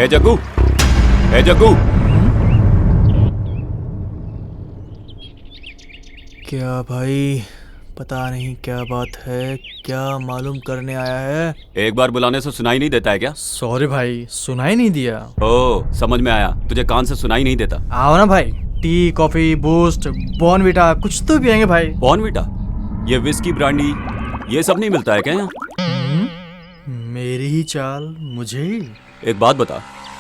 ए जग्गू, ए जग्गू। क्या भाई, पता नहीं क्या बात है, क्या मालूम करने आया है। एक बार बुलाने से सुनाई नहीं देता है क्या? सॉरी भाई, सुनाई नहीं दिया। ओ, समझ में आया, तुझे कान से सुनाई नहीं देता। आओ ना भाई, टी कॉफी बूस्ट बॉर्नविटा कुछ तो पियेंगे भाई। बॉर्नविटा, ये विस्की ब्रांडी ये सब नहीं मिलता है क्या यहाँ? मेरी ही चाल मुझे ही। एक बात बता,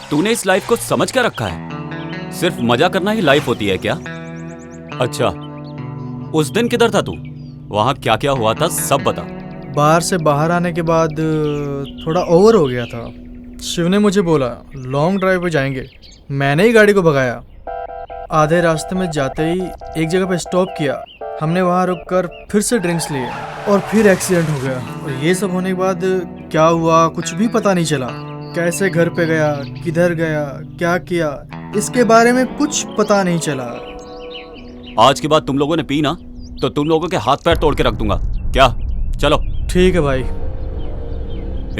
तूने इस लाइफ को समझ क्या रखा है? सिर्फ मजा करना ही लाइफ होती है क्या? अच्छा, उस दिन किधर था तू? वहाँ क्या क्या हुआ था सब बता। बार से बाहर आने के बाद थोड़ा ओवर हो गया था। शिव ने मुझे बोला लॉन्ग ड्राइव पे जाएंगे, मैंने ही गाड़ी को भगाया। आधे रास्ते में जाते ही एक जगह पे स्टॉप किया, हमने वहाँ रुककर फिर से ड्रिंक्स लिए और फिर एक्सीडेंट हो गया। और ये सब होने के बाद क्या हुआ कुछ भी पता नहीं चला। कैसे घर पे गया, किधर गया, क्या किया, इसके बारे में कुछ पता नहीं चला। आज के बाद तुम लोगों ने पी ना तो तुम लोगों के हाथ पैर तोड़ के रख दूंगा। क्या? चलो। ठीक है भाई।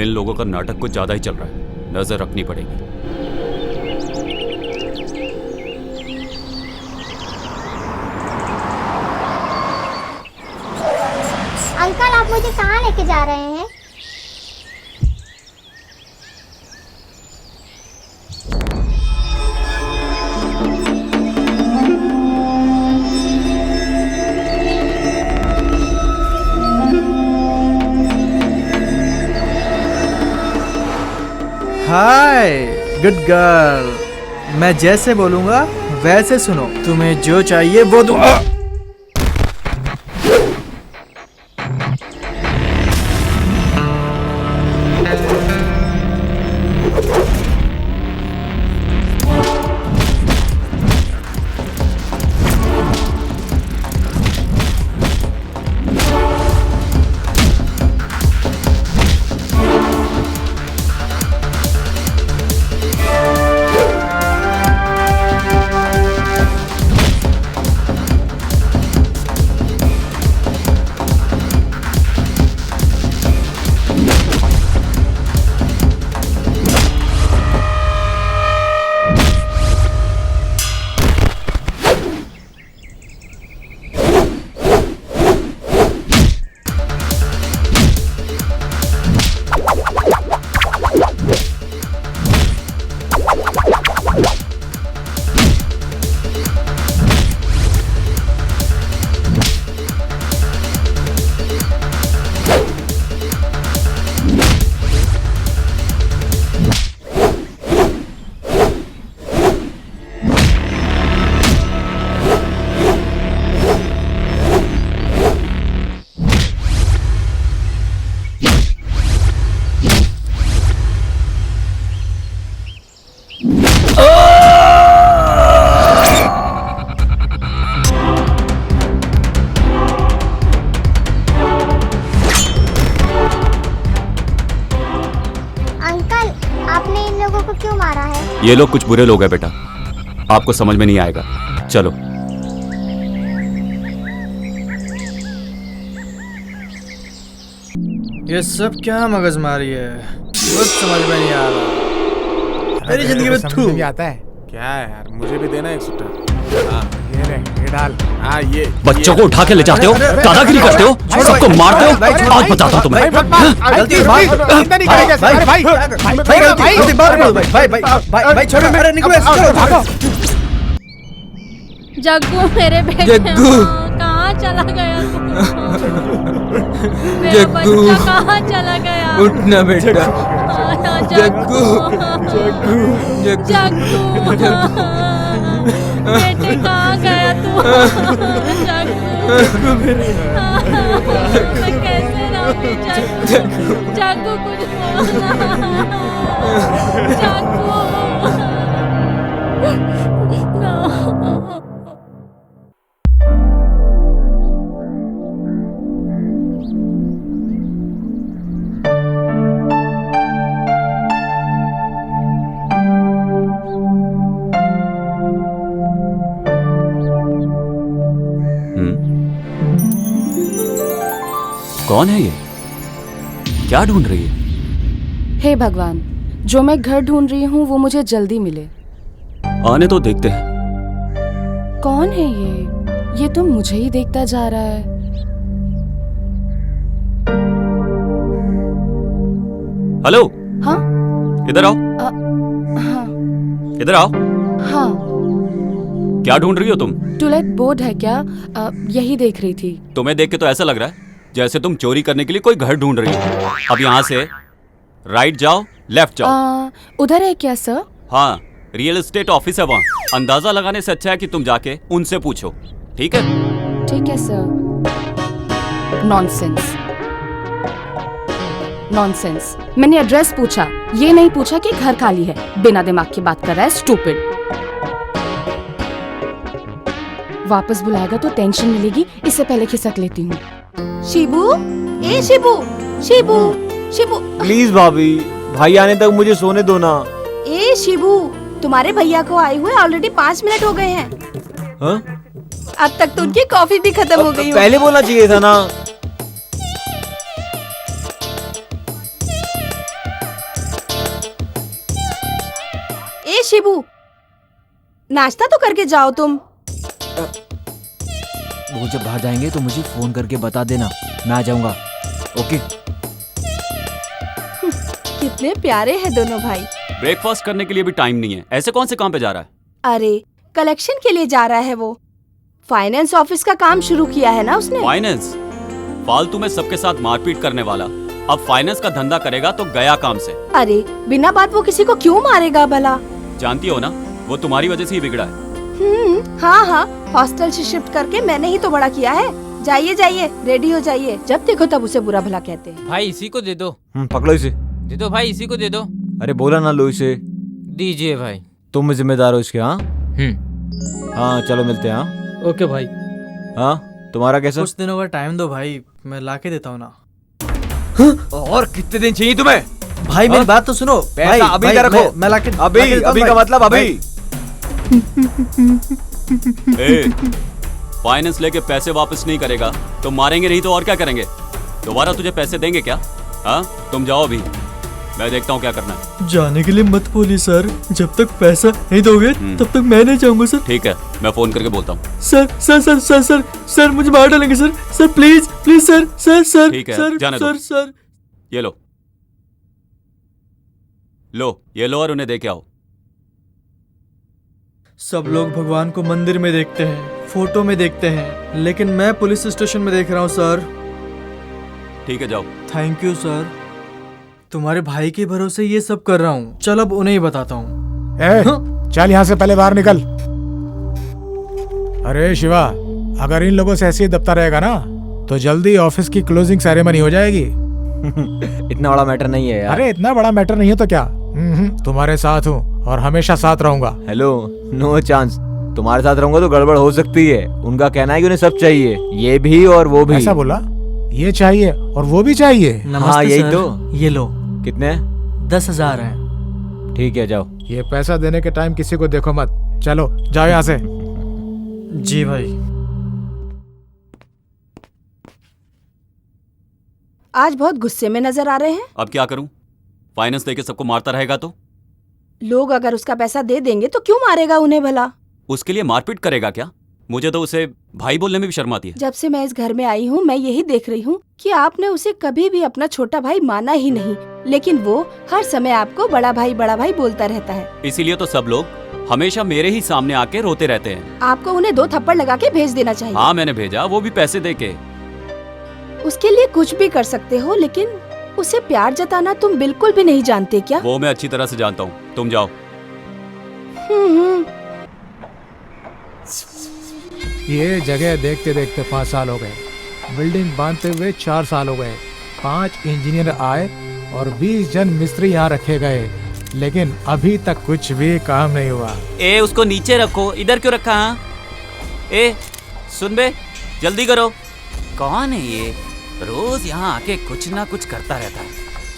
इन लोगों का नाटक कुछ ज्यादा ही चल रहा है, नजर रखनी पड़ेगी। अंकल, आप मुझे कहाँ लेके जा रहे हैं? हाय गुड गर्ल, मैं जैसे बोलूंगा वैसे सुनो, तुम्हें जो चाहिए वो दूंगा। क्यों मारा है? ये लोग कुछ बुरे लोग हैं बेटा, आपको समझ में नहीं आएगा। चलो। ये सब क्या मगजमारी है, कुछ समझ में नहीं आ रहा। मेरी जिंदगी में समझ में आता है क्या है यार? मुझे भी देना एक सुट्टा। ये ले, ये डाल। ये बच्चों को उठा के ले जाते हो, दादागिरी करते हो, सबको मारते हो। आज बताता हूं तुम्हें। जग्गू मेरे बेटे, जग्गू कहाँ चला गया तू? मेरा जग्गू, बच्चा कहाँ चला गया? उठना बेटा। जग्गू, जग्गू, जग्गू, बेटे कहाँ गया तू? जग्गू, मैं कैसे रहूँ? जग्गू, जग्गू कुछ बोलना। जग्गू, कौन है ये? क्या ढूंढ रही है? हे भगवान, जो मैं घर ढूंढ रही हूँ वो मुझे जल्दी मिले। आने तो देखते हैं। कौन है ये तो मुझे ही देखता जा रहा है। हेलो, हाँ इधर आओ। हाँ इधर आओ। हाँ। क्या ढूंढ रही हो तुम? टूलेट बोर्ड है क्या? यही देख रही थी। तुम्हें देख के तो ऐसा लग रहा है जैसे तुम चोरी करने के लिए कोई घर ढूंढ रही हो। अब यहाँ से राइट जाओ, लेफ्ट जाओ। उधर है क्या सर? हाँ, रियल एस्टेट ऑफिस है वहाँ। अंदाजा लगाने से अच्छा है कि तुम जाके उनसे पूछो, ठीक है? ठीक है सर। Nonsense, nonsense. मैंने एड्रेस पूछा, ये नहीं पूछा कि घर खाली है। बिना दिमाग की बात कर रहा है, स्टूपिड। वापस बुलाएगा तो टेंशन मिलेगी, इससे पहले खिसक लेती हूँ। शिबू, ए शिबू, शिबू, शिबू। प्लीज भाभी, भाई आने तक मुझे सोने दो ना। ए शिबू, तुम्हारे भैया को आए हुए ऑलरेडी 5 मिनट हो गए हैं। हाँ? अब तक तो उनकी कॉफी भी खत्म हो गई हो। पहले बोलना चाहिए था ना। ए शिबू, नाश्ता तो करके जाओ तुम। वो जब बाहर जाएंगे तो मुझे फोन करके बता देना, मैं आ जाऊंगा। ओके। कितने प्यारे हैं दोनों भाई। ब्रेकफास्ट करने के लिए भी टाइम नहीं है। ऐसे कौन से काम पे जा रहा है? अरे कलेक्शन के लिए जा रहा है वो। फाइनेंस ऑफिस का काम शुरू किया है ना उसने। फाइनेंस? फालतू में सबके साथ मारपीट करने वाला अब फाइनेंस का धंधा करेगा तो गया काम से। अरे बिना बात वो किसी को क्यों मारेगा भला? जानती हो ना, वो तुम्हारी वजह से ही बिगड़ा है। हाँ हाँ, हॉस्टल से शिफ्ट करके मैंने ही तो बड़ा किया है। जाइए जाइए, रेडी हो जाइए। जब देखो तब उसे बुरा भला कहते हैं। भाई इसी को दे दो। पकड़ो इसे। दे दो भाई, इसी को दे दो। अरे बोला ना लो इसे। दीजिए भाई। तुम जिम्मेदार हो इसके। हाँ हाँ, चलो मिलते हैं। हाँ ओके भाई। हाँ, तुम्हारा कैसा? कुछ दिनों का टाइम दो भाई, मैं लाके देता हूँ ना। और कितने दिन चाहिए तुम्हें? भाई मेरी बात तो सुनो। पैसा भाई, अभी भाई, इधर रखो। मैं लाके अभी लाके देता हूँ अभी भाई। का मतलब अभी। फाइनेंस लेके पैसे वापस नहीं करेगा तो मारेंगे, नहीं तो और क्या करेंगे? दोबारा तुझे पैसे देंगे क्या? हाँ, तुम जाओ अभी, मैं देखता हूँ क्या करना है। जाने के लिए मत बोलिए सर, जब तक पैसा नहीं दोगे तब तक मैं नहीं जाऊंगा सर। ठीक है, मैं फोन करके बोलता हूँ। Sir sir sir sir sir sir मुझे मार डालेंगे sir. Sir please please sir sir sir. ठीक है, सर, जाने दो। सर सर ये लो ये लो और उन्हें दे के आओ। सब लोग भगवान को मंदिर में देखते हैं, फोटो में देखते हैं, लेकिन मैं पुलिस स्टेशन में देख रहा हूँ सर। ठीक है, जाओ। थैंक यू सर, तुम्हारे भाई के भरोसे ये सब कर रहा हूँ। चल अब उन्हें ही बताता हूँ। चल यहाँ से पहले बाहर निकल। अरे शिवा, अगर इन लोगों से ऐसे ही दबता रहेगा ना तो जल्दी ऑफिस की क्लोजिंग सेरेमनी हो जाएगी। इतना बड़ा मैटर नहीं है यार। अरे इतना बड़ा मैटर नहीं है तो क्या, तुम्हारे साथ हूँ और हमेशा साथ रहूंगा। Hello, no chance. तुम्हारे साथ रहूंगा तो गड़बड़ हो सकती है। उनका कहना है कि उन्हें सब चाहिए, ये भी और वो भी। ऐसा बोला? ये चाहिए और वो भी चाहिए? नमस्ते यही सर। तो। ये लो। कितने? 10,000 है। ठीक है, जाओ। ये पैसा देने के टाइम किसी को देखो मत। चलो जाओ यहाँ से। जी भाई। आज बहुत गुस्से में नजर आ रहे हैं। अब क्या करूं? फाइनेंस देके सबको मारता रहेगा तो? लोग अगर उसका पैसा दे देंगे तो क्यों मारेगा उन्हें भला? उसके लिए मारपीट करेगा क्या? मुझे तो उसे भाई बोलने में भी शर्म आती है। जब से मैं इस घर में आई हूँ मैं यही देख रही हूँ कि आपने उसे कभी भी अपना छोटा भाई माना ही नहीं, लेकिन वो हर समय आपको बड़ा भाई बोलता रहता है। इसीलिए तो सब लोग हमेशा मेरे ही सामने आके रोते रहते हैं। आपको उन्हें 2 थप्पड़ लगा के भेज देना चाहिए। हाँ, मैंने भेजा, वो भी पैसे देके। उसके लिए कुछ भी कर सकते हो, लेकिन उसे प्यार जताना तुम बिल्कुल भी नहीं जानते क्या? वो मैं अच्छी तरह से जानता हूँ, तुम जाओ। ये जगह देखते देखते 5 साल हो गए, बिल्डिंग बांधते हुए 4 साल हो गए, 5 इंजीनियर आए और 20 जन मिस्त्री यहाँ रखे गए, लेकिन अभी तक कुछ भी काम नहीं हुआ। ए, उसको नीचे रखो, इधर क्यों रखा? हाँ, ए सुन बे, जल्दी करो। कौन है ये? रोज यहाँ आके कुछ ना कुछ करता रहता है।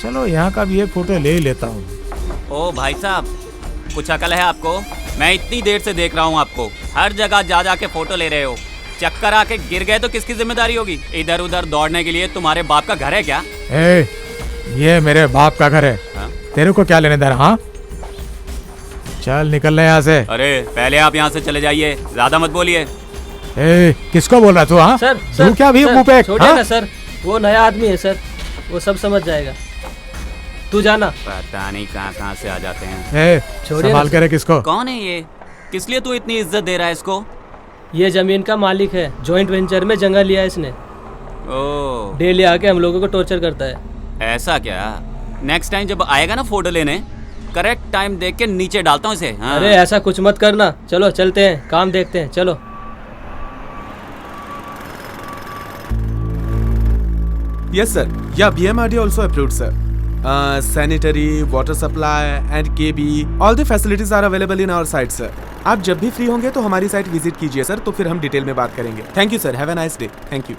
चलो यहाँ का भी एक फोटो ले ही लेता हूँ। ओ भाई साहब, कुछ अकल है आपको? मैं इतनी देर से देख रहा हूँ आपको, हर जगह जा जाके फोटो ले रहे हो। चक्कर आके गिर गए तो किसकी जिम्मेदारी होगी? इधर उधर दौड़ने के लिए तुम्हारे बाप का घर है क्या? ए, ये मेरे बाप का घर है। हाँ? तेरे को क्या लेने दे रहा? हाँ, चल निकल ले यहाँ से। अरे पहले आप यहाँ से चले जाइए, ज्यादा मत बोलिए। ए, किसको बोल रहा तू? हाँ, सर तू क्या भी मुंह पे? छोड़िए हाँ? ना सर, वो नया आदमी है सर, वो सब समझ जाएगा। तू जाना। पता नहीं कहाँ से आ जाते हैं। ए, छोड़िए संभाल ना। के रख किसको। कौन है ये? किस लिए तू इतनी इज्जत दे रहा है इसको? ये जमीन का मालिक है, जॉइंट वेंचर में जगह लिया है इसने। ओह, डेली आके हम लोगों को टॉर्चर करता है। ऐसा क्या? नेक्स्ट टाइम जब आएगा ना फोटो लेने, करेक्ट टाइम देख के नीचे डालता हूँ इसे। हाँ। अरे ऐसा कुछ मत करना, चलो चलते हैं, काम देखते हैं, चलो। Yes, sir. Yeah, BMRD also approved, sir. Sanitary, water supply and KB, all the facilities are available in our site, sir. आप जब भी फ्री होंगे तो हमारी साइट विजिट कीजिए सर, तो फिर हम डिटेल में बात करेंगे। Thank you sir, have a nice day. Thank you.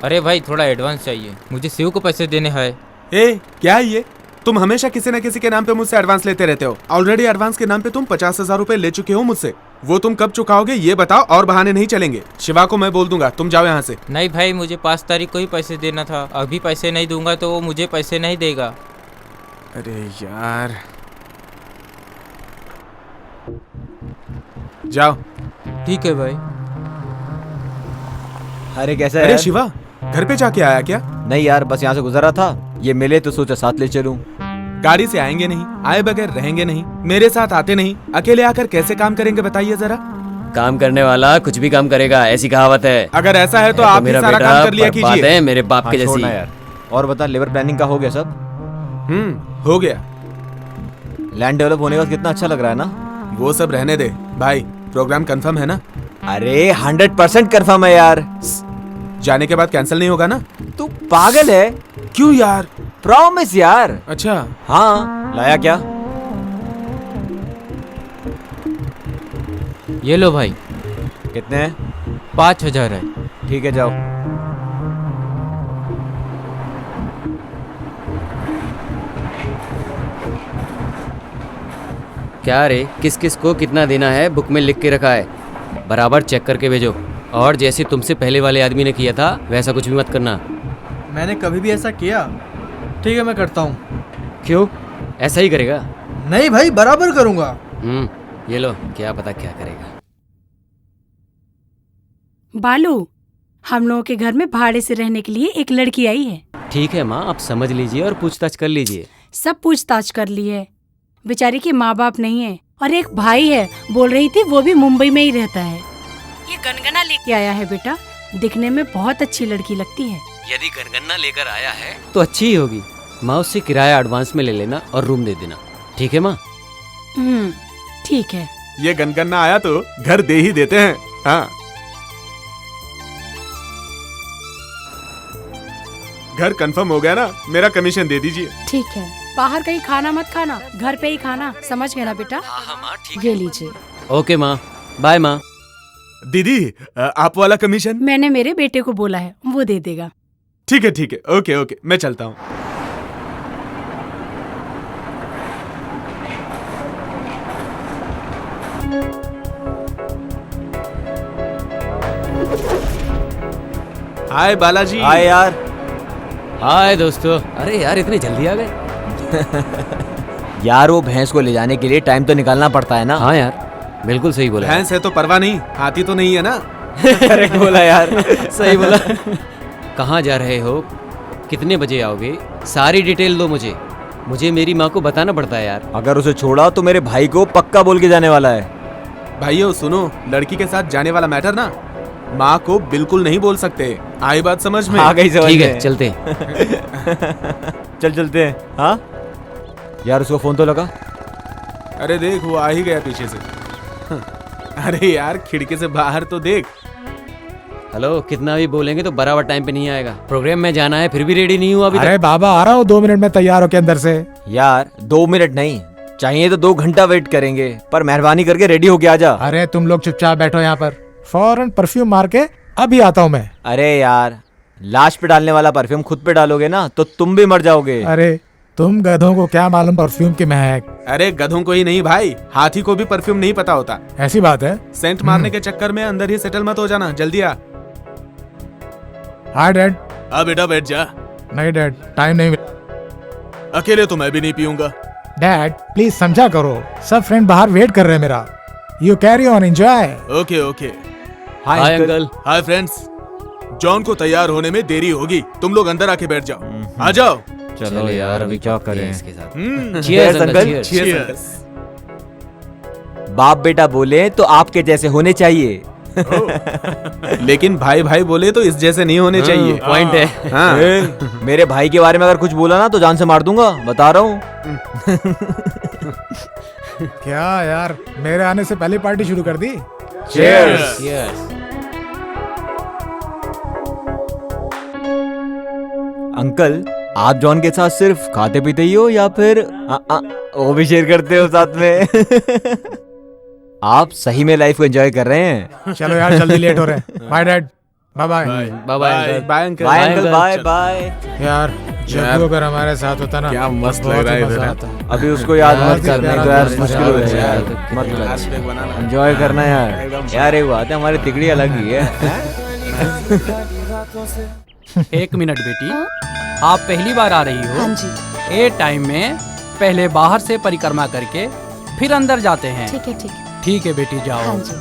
अरे भाई थोड़ा एडवांस चाहिए, मुझे शिव को पैसे देने हैं। ए, क्या है ये? तुम हमेशा किसी न किसी के नाम पे मुझसे एडवांस लेते रहते हो। ऑलरेडी एडवांस के नाम पे तुम 50,000 रुपए ले चुके हो मुझसे। वो तुम कब चुकाओगे ये बताओ, और बहाने नहीं चलेंगे। शिवा को मैं बोल दूंगा, तुम जाओ यहाँ से। नहीं भाई, मुझे 5 तारीख को ही पैसे देना था, अभी पैसे नहीं दूंगा तो वो मुझे पैसे नहीं देगा। अरे यार, जाओ। ठीक है भाई। अरे कैसा है अरे यार? शिवा, घर पे जाके आया क्या? नहीं यार, बस यहाँ से गुजर रहा था, ये मिले तो सोचा साथ ले चलूं। गाड़ी से आएंगे नहीं, आए बगैर रहेंगे नहीं, मेरे साथ आते नहीं, अकेले आकर कैसे काम करेंगे बताइए जरा। काम करने वाला कुछ भी काम करेगा, ऐसी कहावत है। अगर ऐसा है तो आप भी सारा काम कर लिया कीजिए। बातें मेरे बाप हाँ, के जैसी। छोड़ना यार। और बता, लेबर प्लानिंग का हो गया सब? हो गया। लैंड डेवलप होने का कितना अच्छा लग रहा है ना? वो सब रहने दे भाई, प्रोग्राम कंफर्म है ना? अरे 100% कंफर्म है यार। जाने के बाद कैंसिल नहीं होगा ना? तू पागल है? क्यों यार? प्रॉमिस यार। अच्छा हाँ, लाया क्या? ये लो भाई। कितने हैं? 5,000 है। ठीक है, जाओ। क्या रे, किस किस को कितना देना है बुक में लिख के रखा है, बराबर चेक करके भेजो। और जैसे तुमसे पहले वाले आदमी ने किया था वैसा कुछ भी मत करना। मैंने कभी भी ऐसा किया? ठीक है, मैं करता हूँ। क्यों, ऐसा ही करेगा? नहीं भाई, बराबर करूँगा। ये लो, क्या पता क्या करेगा। बालू, हम लोगों के घर में भाड़े से रहने के लिए एक लड़की आई है। ठीक है माँ, आप समझ लीजिए और पूछताछ कर लीजिए। सब पूछताछ कर ली है। बेचारी के माँ बाप नहीं है और एक भाई है, बोल रही थी वो भी मुंबई में ही रहता है। ये गनगना लेके आया है बेटा, दिखने में बहुत अच्छी लड़की लगती है। यदि गनगना लेकर आया है तो अच्छी ही होगी। माँ, उससे किराया एडवांस में ले लेना और रूम दे देना। ठीक है माँ? ठीक है। ये गनगना आया तो घर दे ही देते हैं। हाँ, घर कंफर्म हो गया ना, मेरा कमीशन दे दीजिए। ठीक है, बाहर कहीं खाना मत खाना, घर पे ही खाना, समझ गए ना बेटा? हाँ माँ, ठीक ये लीजिए। ओके माँ, बाय माँ। दीदी, आप वाला कमीशन? मैंने मेरे बेटे को बोला है, वो दे देगा। ठीक है ठीक है, ओके ओके, मैं चलता हूँ। हाय बालाजी। हाय यार। हाय दोस्तों। अरे यार, इतनी जल्दी आ गए? यार, वो भैंस को ले जाने के लिए टाइम तो निकालना पड़ता है ना। हाँ यार, बिल्कुल सही बोला। भैंस है तो परवाह नहीं, हाथी तो नहीं है ना। करेक्ट बोला यार। सही बोला। कहाँ जा रहे हो, कितने बजे आओगे, सारी डिटेल दो मुझे। मुझे मेरी माँ को बताना पड़ता है यार। अगर उसे छोड़ा तो मेरे भाई को पक्का बोल के जाने वाला है। भाइयों सुनो, लड़की के साथ जाने वाला मैटर ना माँ को बिल्कुल नहीं बोल सकते। आई बात समझ में? आ गई समझ में। ठीक है, चलते। चलते हैं। हाँ यार, उसको फोन तो लगा। अरे देख, वो आ ही गया पीछे से। अरे यार, खिड़की से बाहर तो देख। हेलो, कितना भी बोलेंगे तो बराबर टाइम पे नहीं आएगा। प्रोग्राम में जाना है, फिर भी रेडी नहीं हुआ अभी अरे तक। बाबा, आ रहा हूँ 2 मिनट में तैयार हो के अंदर से। यार 2 मिनट नहीं चाहिए तो 2 घंटा वेट करेंगे, पर मेहरबानी करके रेडी होके आ जा। अरे तुम लोग चुपचाप बैठो यहाँ पर, फौरन परफ्यूम मार के अभी आता हूँ मैं। अरे यार, लाश पे डालने वाला परफ्यूम खुद पे डालोगे ना तो तुम भी मर जाओगे। अरे तुम गधों को क्या मालूम परफ्यूम की महक। अरे गधों को ही नहीं भाई, हाथी को भी परफ्यूम नहीं पता होता। ऐसी बात है? सेंट मारने के चक्कर में अंदर ही सेटल मत हो जाना, जल्दी आ। हाँ डैड। बेटा बैठ जा। नहीं डैड, टाइम नहीं मिला। अकेले तो मैं भी नहीं पीऊंगा। डैड प्लीज समझा करो, सब फ्रेंड बाहर वेट कर रहे हैं मेरा। You carry on, enjoy. Okay okay. Hi uncle. Hi friends, John को तैयार होने में देरी होगी, तुम लोग अंदर आके बैठ जाओ। आ जाओ। चलो यार, अभी क्या करें इसके साथ। Cheers, uncle. Cheers। बाप बेटा बोले तो आपके जैसे होने चाहिए। लेकिन भाई भाई बोले तो इस जैसे नहीं होने चाहिए। पॉइंट है। हाँ। मेरे भाई के बारे में अगर कुछ बोला ना तो जान से मार दूंगा, बता रहा हूँ। क्या यार, मेरे आने से पहले पार्टी शुरू कर दी। Cheers। अंकल, आप जॉन के साथ सिर्फ खाते पीते ही हो या फिर वो भी शेयर करते हो साथ में? आप सही में लाइफ को एंजॉय कर रहे हैं। चलो यार, जल्दी लेट हो रहे हैं। Bye dad, bye bye. Bye bye bye uncle. Bye uncle, bye bye. यार जब अगर हमारे साथ होता ना, क्या मस्त बहुत लग रहा ही है मजा इधर। आता। अभी उसको याद मत कर, नहीं तो यार मुश्किल हो यार, जाएगा। मत आज पे बनाना। एंजॉय करना यार। यार एक बात है, हमारी तिकड़ी अलग ही है। एक मिनट बेटी, आप पहली बार आ रही हो? हाँ जी। ए टाइम में पहले बाहर से परिक्रमा करके फिर अंदर जाते हैं। ठीक है ठीक है। ठीक है बेटी, जाओ। हाँ जी।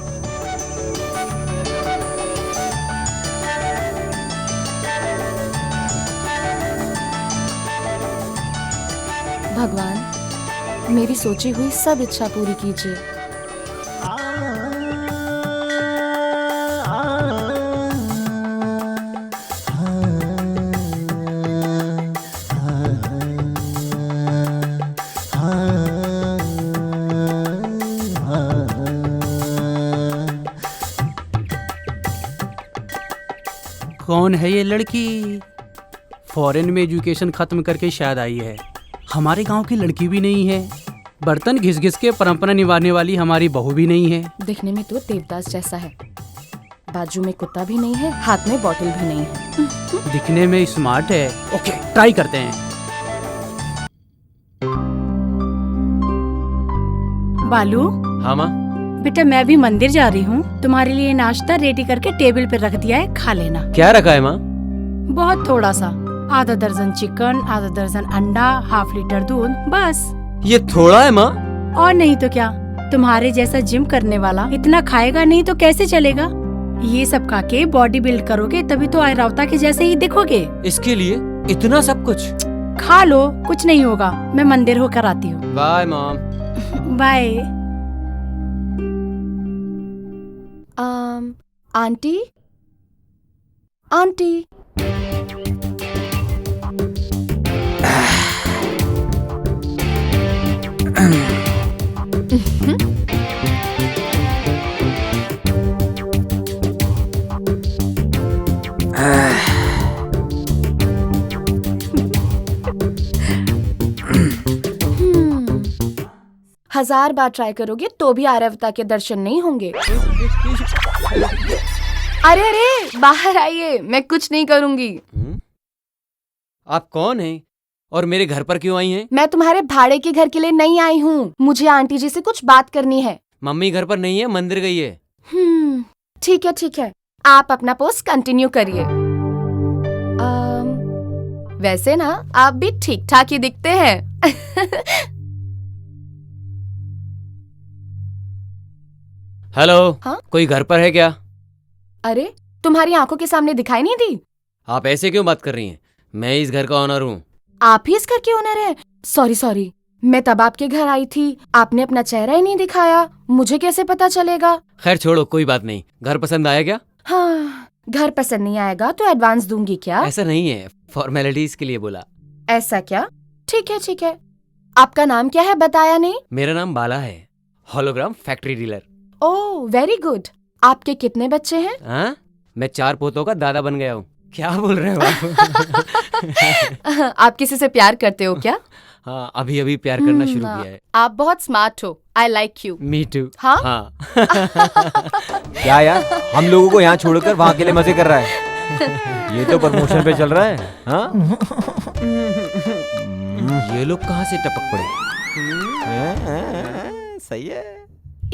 भगवान, मेरी सोची हुई सब इच्छा पूरी कीजिए। कौन है ये लड़की? फॉरेन में एजुकेशन खत्म करके शायद आई है। हमारे गांव की लड़की भी नहीं है। बर्तन घिस घिस के परंपरा निभाने वाली हमारी बहू भी नहीं है। दिखने में तो देवदास जैसा है, बाजू में कुत्ता भी नहीं है, हाथ में बॉटल भी नहीं है। दिखने में स्मार्ट है। ओके, ट्राई करते हैं। बालू, हाँ माँ। बेटा मैं भी मंदिर जा रही हूँ, तुम्हारे लिए नाश्ता रेडी करके टेबल पे रख दिया है, खा लेना। क्या रखा है माँ? बहुत थोड़ा सा, आधा दर्जन चिकन, आधा दर्जन अंडा, ½ लीटर दूध, बस। ये थोड़ा है माँ? और नहीं तो क्या, तुम्हारे जैसा जिम करने वाला इतना खाएगा नहीं तो कैसे चलेगा? ये सब खा के बॉडी बिल्ड करोगे तभी तो आयरावता के जैसे ही दिखोगे। इसके लिए इतना सब कुछ? खा लो, कुछ नहीं होगा। मैं मंदिर होकर आती हूँ। Bye mom. Bye. Aunty, aunty. हजार बार ट्राई करोगे तो भी आर्यवता के दर्शन नहीं होंगे। अरे अरे, बाहर आइए, मैं कुछ नहीं करूंगी। आप कौन हैं और मेरे घर पर क्यों आई हैं? मैं तुम्हारे भाड़े के घर के लिए नहीं आई हूँ, मुझे आंटी जी से कुछ बात करनी है। मम्मी घर पर नहीं है, मंदिर गई है। ठीक है ठीक है, आप अपना पोस्ट कंटिन्यू करिए। वैसे ना आप भी ठीक ठाक ही दिखते हैं। हेलो। हाँ? कोई घर पर है क्या? अरे, तुम्हारी आंखों के सामने दिखाई नहीं दी? आप ऐसे क्यों बात कर रही हैं? मैं इस घर का ऑनर हूँ। आप ही इस घर के ओनर हैं? सॉरी सॉरी, मैं तब आपके घर आई थी, आपने अपना चेहरा ही नहीं दिखाया, मुझे कैसे पता चलेगा? खैर छोड़ो, कोई बात नहीं। घर पसंद आया क्या? हाँ, घर पसंद नहीं आएगा तो एडवांस दूंगी क्या? ऐसा नहीं है, फॉर्मेलिटीज के लिए बोला। ऐसा क्या? ठीक है ठीक है। आपका नाम क्या है बताया नहीं? मेरा नाम बाला है, hologram factory dealer. Oh very good. आपके कितने बच्चे हैं? हाँ, मैं 4 पोतों का दादा बन गया हूँ। क्या बोल रहे हो आप? आप किसी से प्यार करते हो क्या? हाँ, अभी अभी प्यार करना शुरू किया है। आप बहुत स्मार्ट हो, I like you. Me too. हाँ? हाँ। क्या यार, हम लोगों को यहाँ छोड़कर वहाँ के लिए मजे कर रहा है। ये तो प्रमोशन पे चल रहा है। हाँ? ये लोग कहाँ से टपक पड़े? सही है।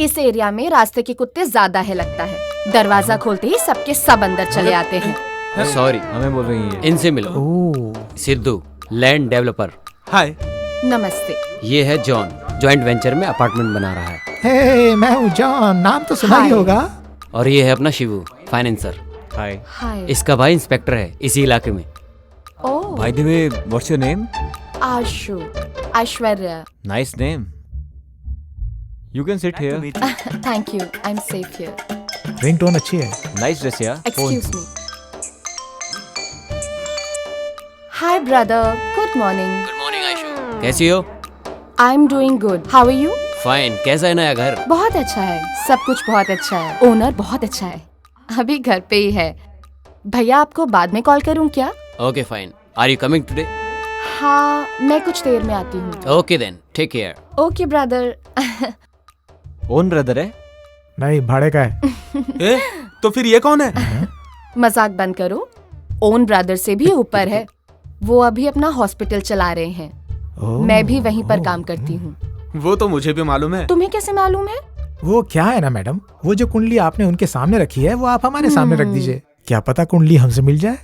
इस एरिया में रास्ते के कुत्ते ज्यादा है लगता है। दरवाजा खोलते ही सबके सब अंदर चले आते हैं। सॉरी, हमें बोल रही है। इनसे मिलो। Sidhu, land developer. हाय। नमस्ते। ये है जॉन, जॉइंट वेंचर में अपार्टमेंट बना रहा है। हे, मैं हूँ जॉन, नाम तो सुना ही होगा। और ये है अपना शिवू, फाइनेंसर। हाय। हाय। इसका भाई इंस्पेक्टर है इसी इलाके में। Oh. By the way, what's your name? Ashu, Aishwarya. Nice name. You can sit here. Thank you, I am safe here. Ringtone अच्छी है। नाइस ड्रेस यार। Excuse me. Hi brother, good morning. Good morning Ayshu, कैसी हो? I am doing good, how are you? Fine. कैसा है नया घर? बहुत अच्छा है, सब कुछ बहुत अच्छा है। ओनर बहुत अच्छा है, अभी घर पे ही है। भैया आपको बाद में कॉल करूं क्या? Okay fine. Are you coming today? हाँ, मैं कुछ देर में आती हूँ। Okay then, take care. Okay brother. Own brother है? नहीं, भाड़े का है। तो फिर ये कौन है? मजाक बंद करो, ओन ब्रदर से भी ऊपर है। वो अभी अपना हॉस्पिटल चला रहे हैं, मैं भी वहीं पर काम करती हूँ। वो तो मुझे भी मालूम है। तुम्हें कैसे मालूम है? वो क्या है ना मैडम, वो जो कुंडली आपने उनके सामने रखी है वो आप हमारे सामने रख दीजिए। क्या पता कुंडली हमसे मिल जाए।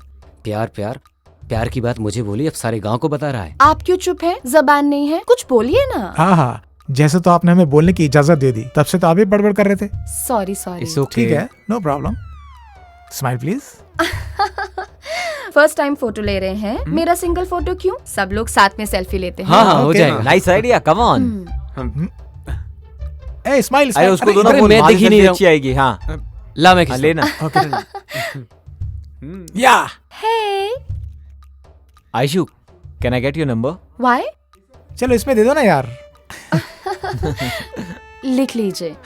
प्यार प्यार प्यार की बात मुझे बोली, अब सारे गांव को बता रहा है। आप क्यों चुप है? जबान नहीं है, कुछ बोलिए ना। हाँ हाँ, जैसे तो आपने हमें बोलने की इजाजत दे दी, तब से तो आप भी बड़बड़ कर रहे थे। Sorry sorry. ठीक है, no problem. Smile please. First time photo ले रहे हैं, मेरा सिंगल फोटो क्यों? सब लोग साथ में सेल्फी लेते हैं। हाँ, हो जाएगा। Nice idea, come on. A smile. अरे उसको दोनों बोल, मैं दिख ही नहीं अच्छी आएगी। हाँ ला, मैं लेना। या hey Ayshu, can I get your number? Why? चलो इसमें दे दो ना यार। लिख लीजिए।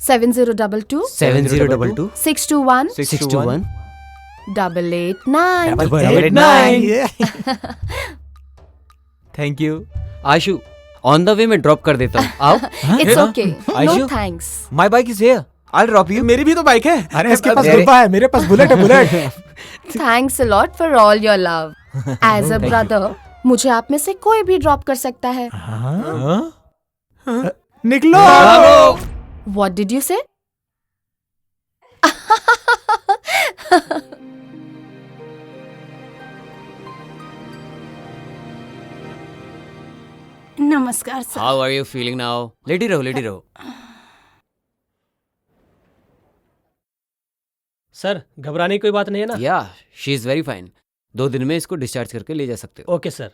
7022 7022 621 621 889 889। Thank you Ayshu. On the way में ड्रॉप कर देता हूँ, आओ। It's okay, no Ayshu, thanks. My bike is here, I will drop you. मेरी भी तो बाइक है। अरे इसके पास गुब्बा है, मेरे पास बुलेट है, bullet. Thanks a lot for all your love. As a brother मुझे आप में से कोई भी ड्रॉप कर सकता है। निकलो। What did you say? नमस्कार sir. How are you feeling now? लेटी रहो, लेटी रहो। सर, घबराने की कोई बात नहीं है ना? या, शी इज वेरी फाइन। 2 दिन में इसको डिस्चार्ज करके ले जा सकते हो। Okay sir.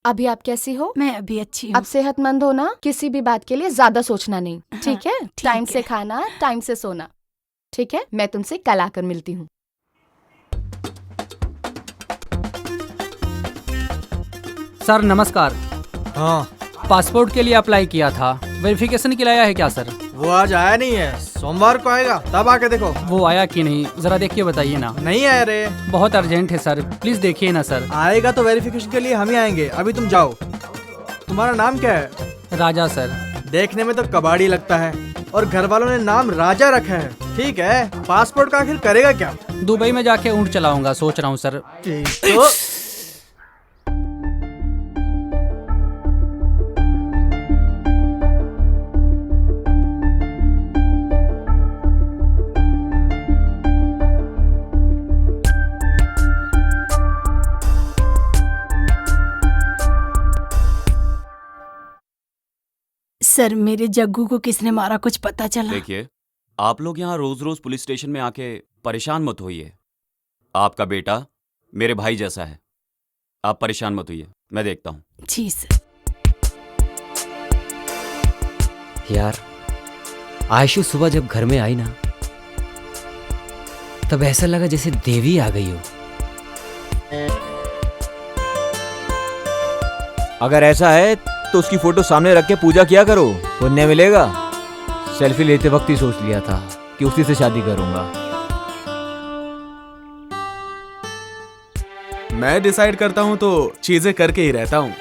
अभी आप कैसी हो? मैं अभी अच्छी हूँ। अब सेहतमंद हो ना, किसी भी बात के लिए ज्यादा सोचना नहीं, ठीक है? टाइम से खाना, टाइम से सोना, ठीक है? मैं तुमसे कल आकर मिलती हूँ। सर नमस्कार। हाँ, पासपोर्ट के लिए अप्लाई किया था, वेरिफिकेशन के लिए आया है क्या सर? वो आज आया नहीं है, सोमवार को आएगा, तब आके देखो। वो आया कि नहीं, जरा देख के बताइए ना। नहीं आया रे। बहुत अर्जेंट है सर, प्लीज देखिए ना सर। आएगा तो वेरिफिकेशन के लिए हम ही आएंगे, अभी तुम जाओ। तुम्हारा नाम क्या है? राजा सर। देखने में तो कबाड़ी लगता है, और घर वालों ने नाम राजा रखा है। ठीक है, पासपोर्ट का आखिर करेगा क्या? दुबई में जाके ऊँट चलाऊंगा, सोच रहा हूँ सर। तो सर, मेरे जग्गू को किसने मारा, कुछ पता चला? देखिए, आप लोग यहाँ रोज रोज पुलिस स्टेशन में आके परेशान मत होइए। आपका बेटा मेरे भाई जैसा है, आप परेशान मत होइए, मैं देखता हूँ। जी सर। यार, आयशु सुबह जब घर में आई ना, तब ऐसा लगा जैसे देवी आ गई हो। अगर ऐसा है तो उसकी फोटो सामने रख के पूजा किया करो, पुण्य मिलेगा। सेल्फी लेते वक्त ही सोच लिया था कि उसी से शादी करूंगा। मैं डिसाइड करता हूँ तो चीजें करके ही रहता हूँ।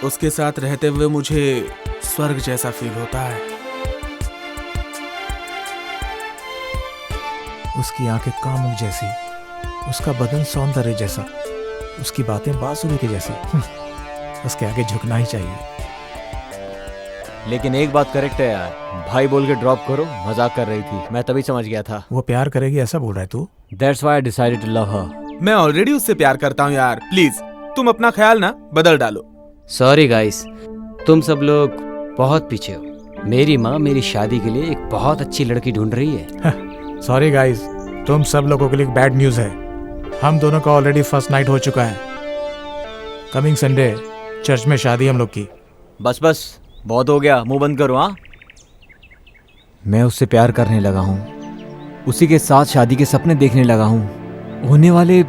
उसके साथ रहते हुए मुझे स्वर्ग जैसा फील होता है। उसकी आंखें कामुक जैसी, उसका बदन सौंदर्य जैसा, उसकी बातें बांसुरी के जैसी। उसके आगे झुकना ही चाहिए। लेकिन एक बात करेक्ट है यार, भाई बोल के ड्रॉप करो, मजाक कर रही थी, मैं तभी समझ गया था। वो प्यार करेगी ऐसा बोल रहा है तू? That's why I decided to love her. मैं ऑलरेडी उससे प्यार करता हूँ यार, प्लीज तुम अपना ख्याल ना बदल डालो। सॉरी गाइस, तुम सब लोग बहुत पीछे हो। मेरी माँ मेरी शादी के लिए एक बहुत अच्छी लड़की ढूंढ रही है। सॉरी गाइस, तुम सब लोगों के लिए बैड न्यूज़ है। हम दोनों का ऑलरेडी फर्स्ट नाइट हो चुका है। कमिंग संडे चर्च में शादी हम लोग की। बस बस, बहुत हो गया, मुंह बंद करो। हाँ, मैं उससे प्यार करने लगा हूँ, उसी के साथ शादी के सपने देखने लगा हूँ। होने वाले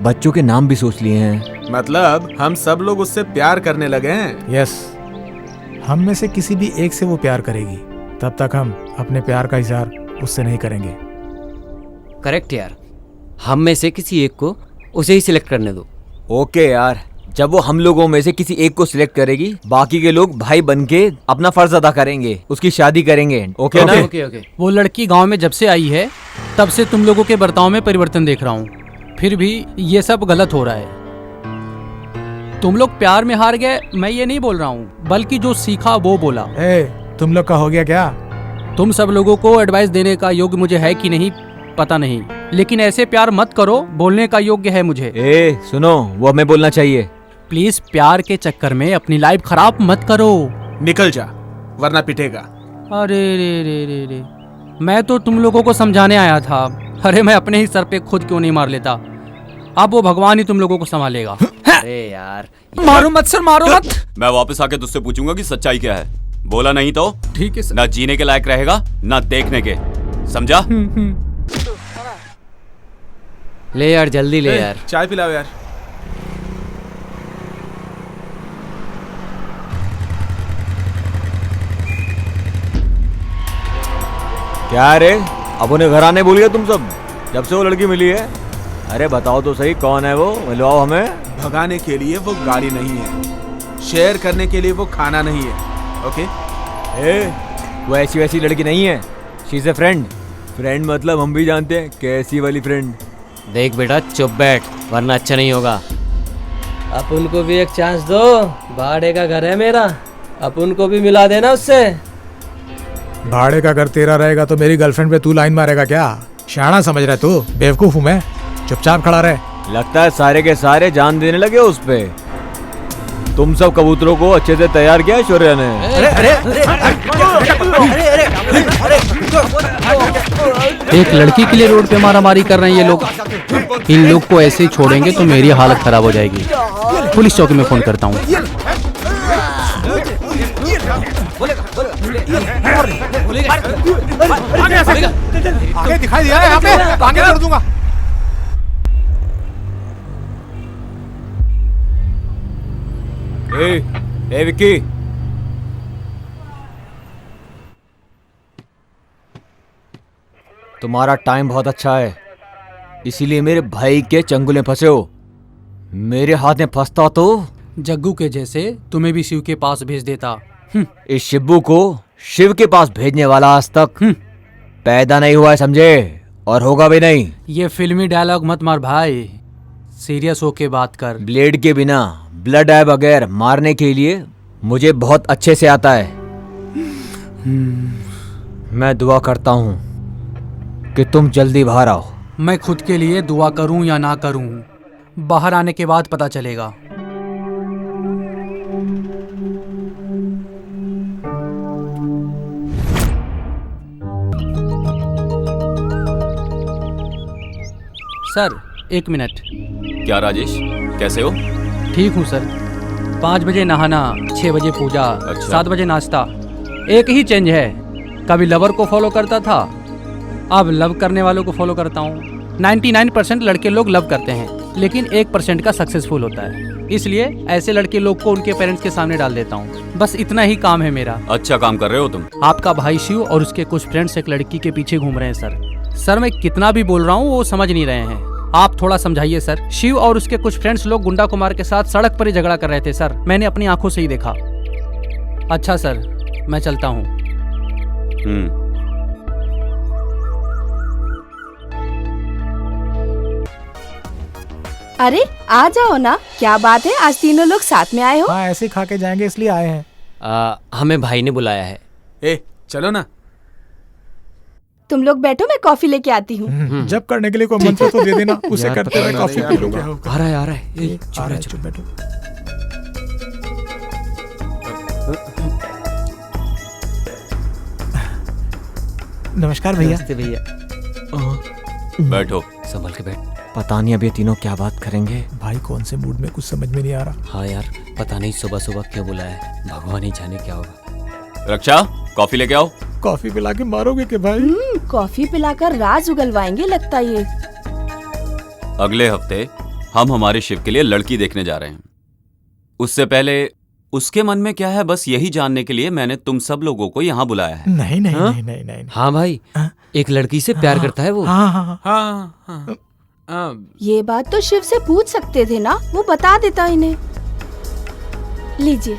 बच्चों के नाम भी सोच लिए हैं। मतलब हम सब लोग उससे प्यार करने लगे हैं। यस, हम में से किसी भी एक से वो प्यार करेगी, तब तक हम अपने प्यार का इजहार उससे नहीं करेंगे। करेक्ट यार, हम में से किसी एक को उसे ही सिलेक्ट करने दो। ओके यार, जब वो हम लोगों में से किसी एक को सिलेक्ट करेगी, बाकी के लोग भाई बनके अपना फर्ज अदा करेंगे, उसकी शादी करेंगे। ओके ना? ओके। वो लड़की गांव में जब से आई है तब से तुम लोगों के बर्ताव में परिवर्तन देख रहा हूँ, फिर भी ये सब गलत हो रहा है। तुम लोग प्यार में हार गए, मैं ये नहीं बोल रहा हूँ, बल्कि जो सीखा वो बोला। तुम लोग का हो गया क्या? तुम सब लोगों को एडवाइस देने का योग्य मुझे है कि नहीं पता नहीं, लेकिन ऐसे प्यार मत करो, बोलने का योग्य है मुझे। सुनो, वो हमें बोलना चाहिए। प्लीज प्यार के चक्कर में अपनी लाइफ खराब मत करो। निकल जा वरना पिटेगा। अरे रे रे रे रे, मैं तो तुम लोगों को समझाने आया था। अरे मैं अपने ही सर पे खुद क्यों नहीं मार लेता। अब वो भगवान ही तुम लोगों को संभालेगा। अरे यार, मारो मत सर, मारो मत। मैं वापस आके तुझसे पूछूंगा कि सच्चाई क्या है। बोला नहीं तो ठीक है सर। ना जीने के लायक रहेगा ना देखने के, समझा? ले यार, जल्दी ले यार। चाय पिलाओ यार। क्या रे, अब उन्हें घर आने भूल गए तुम सब, जब से वो लड़की मिली है? अरे बताओ तो सही, कौन है वो? मिलवाओ हमें। भगाने के लिए वो गाड़ी नहीं है, शेयर करने के लिए वो खाना नहीं है। ओके? वो ऐसी वैसी लड़की नहीं है, she is a friend. Friend मतलब हम भी जानते हैं कैसी वाली फ्रेंड। देख बेटा, चुप बैठ वरना अच्छा नहीं होगा। अब उनको भी एक चांस दो, भाड़े का घर है मेरा, अब उनको भी मिला देना उससे। भाड़े का घर तेरा रहेगा तो मेरी गर्लफ्रेंड पे तू लाइन मारेगा क्या? शाना समझ रहा है तू? बेवकूफ हूँ मैं, चुपचाप खड़ा रहे। लगता है सारे के सारे जान देने लगे उस पे। तुम सब कबूतरों को अच्छे से तैयार किया शौर्य ने। एक लड़की के लिए रोड पे मारामारी कर रहे हैं ये लोग। इन लोग को ऐसे ही छोड़ेंगे तो मेरी हालत खराब हो जाएगी। पुलिस चौकी में फोन करता हूँ। आगे दिखाई दिया है यहाँ पे, आगे कर दूंगा। ए विक्की, तुम्हारा टाइम बहुत अच्छा है, इसीलिए मेरे भाई के चंगुल में फंसे हो। मेरे हाथ में फंसता तो जग्गू के जैसे तुम्हें भी शिव के पास भेज देता। इस शिब्बू को शिव के पास भेजने वाला आज तक पैदा नहीं हुआ है, समझे? और होगा भी नहीं। ये फिल्मी डायलॉग मत मार भाई, सीरियस होके बात कर। ब्लेड के बिना, ब्लड आए बगैर मारने के लिए मुझे बहुत अच्छे से आता है। मैं दुआ करता हूँ कि तुम जल्दी बाहर आओ। मैं खुद के लिए दुआ करूं या ना करूं, बाहर आने के बाद पता चलेगा। Sir 1 minute. क्या राजेश, कैसे हो? ठीक हूँ सर। 5 बजे नहाना, 6 बजे पूजा, अच्छा। 7 बजे नाश्ता। एक ही चेंज है, कभी लवर को फॉलो करता था, अब लव करने वालों को फॉलो करता हूँ। 99% लड़के लोग लव करते हैं, लेकिन 1% का सक्सेसफुल होता है। इसलिए ऐसे लड़के लोग को उनके पेरेंट्स के सामने डाल देता हूँ। बस इतना ही काम है मेरा। अच्छा काम कर रहे हो तुम। आपका भाई शिव और उसके कुछ फ्रेंड्स एक लड़की के पीछे घूम रहे हैं सर। मैं कितना भी बोल रहा हूँ वो समझ नहीं रहे हैं। आप थोड़ा समझाइए सर। शिव और उसके कुछ फ्रेंड्स लोग गुंडा कुमार के साथ सड़क पर ही झगड़ा कर रहे थे सर, मैंने अपनी आंखों से ही देखा। अच्छा सर, मैं चलता हूँ। अरे आ जाओ ना, क्या बात है, आज तीनों लोग साथ में आए हो? हाँ, ऐसे खा के जाएंगे इसलिए आए हैं। हमें भाई ने बुलाया है। ए चलो ना। तुम लोग बैठो, मैं कॉफी लेके आती हूँ। जब करने के लिए कोई मंत्र तो दे देना, उसे यार, करते हुए पता कॉफी नहीं पी लूंगा। आ रहा है आ रहा है। ए, आ रहा है, चुप बैठो। नमस्कार भैया। नमस्ते भैया। बैठो। संभल के बैठ। पता नहीं अब ये तीनों क्या बात करेंगे। भाई कौन से मूड में, कुछ समझ में नहीं आ रहा। हाँ यार, पता नहीं सुबह सुबह क्यों बुलाया है, भगवान ही जाने क्या होगा। रक्षा, कॉफी लेके आओ। कॉफी पिला के मारोगे के भाई? कॉफी पिलाकर राज उगलवाएंगे लगता ये। अगले हफ्ते हम हमारे शिव के लिए लड़की देखने जा रहे हैं। उससे पहले उसके मन में क्या है, बस यही जानने के लिए मैंने तुम सब लोगों को यहाँ बुलाया है। नहीं नहीं हाँ? नहीं नहीं नहीं। हाँ भाई, एक लड़की से प्यार करता है वो। हाँ हाँ हाँ। ये बात तो शिव से पूछ सकते थे ना, वो बता देता इन्हें। लीजिए।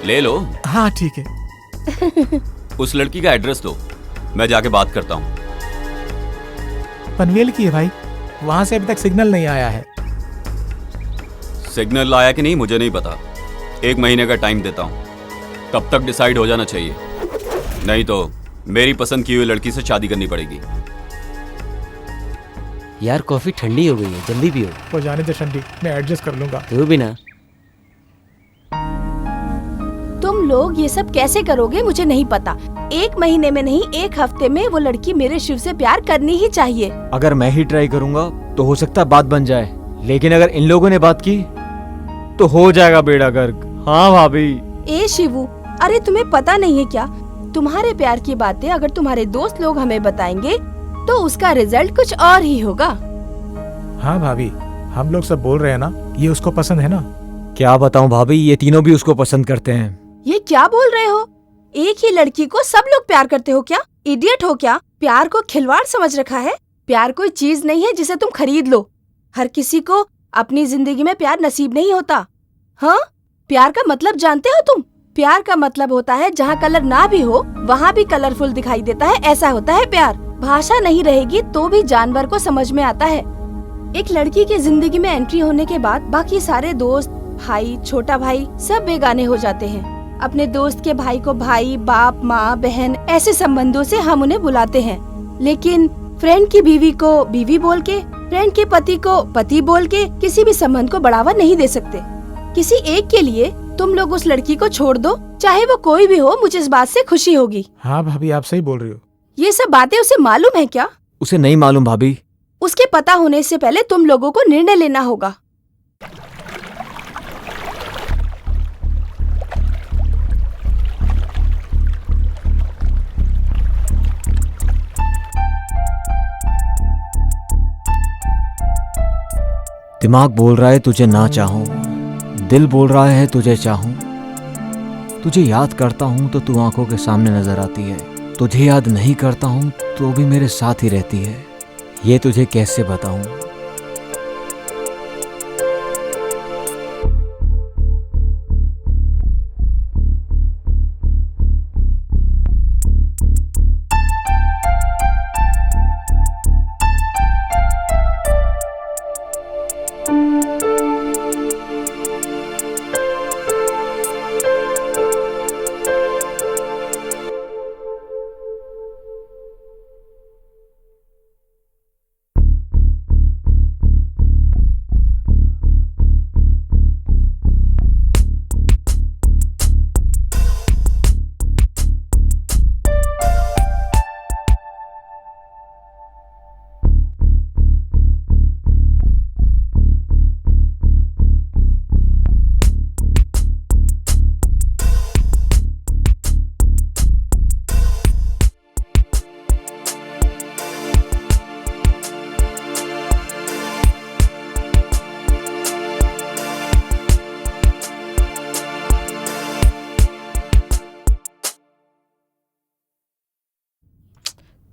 ले लो। हाँ ठीक है। उस लड़की का एड्रेस दो, मैं जाके बात करता हूँ। पनवेल की है भाई, वहां से अभी तक सिग्नल नहीं आया है। सिग्नल आया कि नहीं मुझे नहीं पता, 1 महीने का टाइम देता हूँ, तब तक डिसाइड हो जाना चाहिए, नहीं तो मेरी पसंद की हुई लड़की से शादी करनी पड़ेगी। यार कॉफी ठंडी हो गई है, जल्दी पियो। वो जाने दे ठंडी, मैं एडजस्ट कर लूंगा। तू भी ना। तुम लोग ये सब कैसे करोगे मुझे नहीं पता। 1 महीने में नहीं, 1 हफ्ते में वो लड़की मेरे शिव से प्यार करनी ही चाहिए। अगर मैं ही ट्राई करूंगा तो हो सकता है बात बन जाए, लेकिन अगर इन लोगों ने बात की तो हो जाएगा बेड़ा गर्क। हाँ भाभी। ए शिवू, अरे तुम्हें पता नहीं है क्या, तुम्हारे प्यार की बातें अगर तुम्हारे दोस्त लोग हमें बताएंगे तो उसका रिजल्ट कुछ और ही होगा। हाँ भाभी, हम लोग सब बोल रहे हैं ना, ये उसको पसंद है ना। क्या बताऊं भाभी, ये तीनों भी उसको पसंद करते हैं। ये क्या बोल रहे हो? एक ही लड़की को सब लोग प्यार करते हो क्या? इडियट हो क्या? प्यार को खिलवाड़ समझ रखा है? प्यार कोई चीज नहीं है जिसे तुम खरीद लो। हर किसी को अपनी जिंदगी में प्यार नसीब नहीं होता। हाँ, प्यार का मतलब जानते हो तुम? प्यार का मतलब होता है जहाँ कलर ना भी हो वहाँ भी कलरफुल दिखाई देता है, ऐसा होता है प्यार। भाषा नहीं रहेगी तो भी जानवर को समझ में आता है। एक लड़की की जिंदगी में एंट्री होने के बाद बाकी सारे दोस्त, भाई, छोटा भाई सब बेगाने हो जाते हैं। अपने दोस्त के भाई को भाई, बाप, माँ, बहन ऐसे संबंधों से हम उन्हें बुलाते हैं, लेकिन फ्रेंड की बीवी को बीवी बोल के, फ्रेंड के पति को पति बोल के किसी भी संबंध को बढ़ावा नहीं दे सकते। किसी एक के लिए तुम लोग उस लड़की को छोड़ दो, चाहे वो कोई भी हो, मुझे इस बात से खुशी होगी। हाँ भाभी, आप सही बोल रही हो। ये सब बातें उसे मालूम है क्या? उसे नहीं मालूम भाभी। उसके पता होने से पहले तुम लोगों को निर्णय लेना होगा। दिमाग बोल रहा है तुझे ना चाहूं, दिल बोल रहा है तुझे चाहूं। तुझे याद करता हूं तो तू आंखों के सामने नजर आती है, तुझे याद नहीं करता हूं तो भी मेरे साथ ही रहती है। ये तुझे कैसे बताऊं।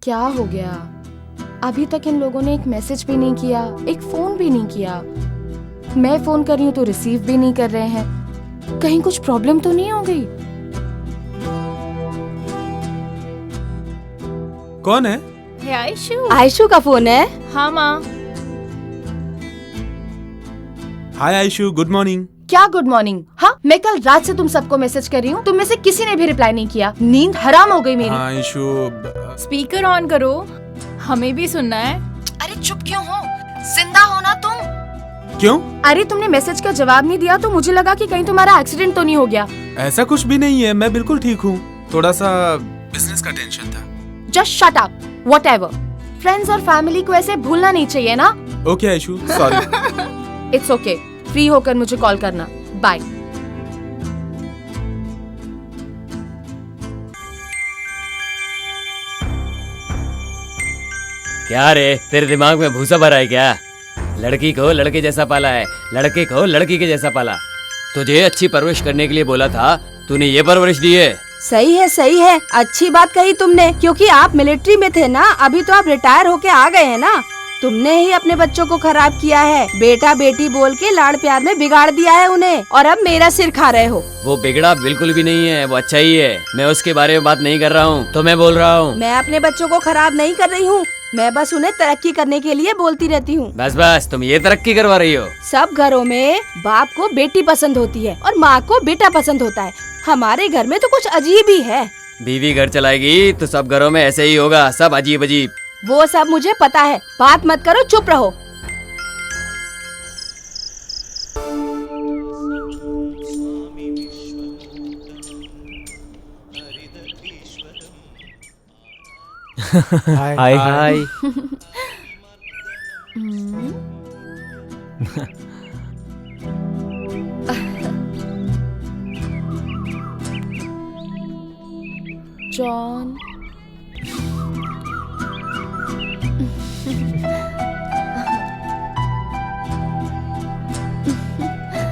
क्या हो गया? अभी तक इन लोगों ने एक मैसेज भी नहीं किया, एक फोन भी नहीं किया। मैं फोन कर रही हूँ तो रिसीव भी नहीं कर रहे हैं। कहीं कुछ प्रॉब्लम तो नहीं हो गई? कौन है? आयशु। आयशु का फोन है। हाँ माँ। हाय आयशु, गुड मॉर्निंग। क्या गुड मॉर्निंग? हाँ, मैं कल रात से तुम सबको मैसेज कर रही हूँ, तुम में से किसी ने भी रिप्लाई नहीं किया। नींद हराम हो गई मेरी। हाँ ईशु, स्पीकर ऑन करो, हमें भी सुनना है। अरे चुप क्यों हो? जिंदा हो ना तुम? क्यों? अरे तुमने मैसेज का जवाब नहीं दिया तो मुझे लगा कि कहीं तुम्हारा एक्सीडेंट तो नहीं हो गया। ऐसा कुछ भी नहीं है, मैं बिल्कुल ठीक हूँ। थोड़ा सा बिजनेस का टेंशन था। Just shut up, whatever. Friends और फैमिली को ऐसे भूलना नहीं चाहिए ना। Okay Aishu, sorry. It's okay, free होकर मुझे कॉल करना। बाय। क्या रे, तेरे दिमाग में भूसा भरा है क्या? लड़की को लड़के जैसा पाला है, लड़के को लड़की के जैसा पाला। तुझे अच्छी परवरिश करने के लिए बोला था, तूने ये परवरिश दी है। सही है, अच्छी बात कही तुमने, क्योंकि आप मिलिट्री में थे ना, अभी तो आप रिटायर होके आ गए हैं ना। तुमने ही अपने बच्चों को खराब किया है, बेटा बेटी बोल के लाड़ प्यार में बिगाड़ दिया है उन्हें, और अब मेरा सिर खा रहे हो। वो बिगड़ा बिल्कुल भी नहीं है, वो अच्छा ही है। मैं उसके बारे में बात नहीं कर रहा हूँ, तो मैं बोल रहा हूँ। मैं अपने बच्चों को खराब नहीं कर रही हूँ, मैं बस उन्हें तरक्की करने के लिए बोलती रहती हूँ। बस तुम ये तरक्की करवा रही हो। सब घरों में बाप को बेटी पसंद होती है और माँ को बेटा पसंद होता है। हमारे घर में तो कुछ अजीब ही है। बीवी घर चलाएगी तो सब घरों में ऐसे ही होगा, सब अजीब अजीब। वो सब मुझे पता है, बात मत करो, चुप रहो। हाय हाय। जॉन,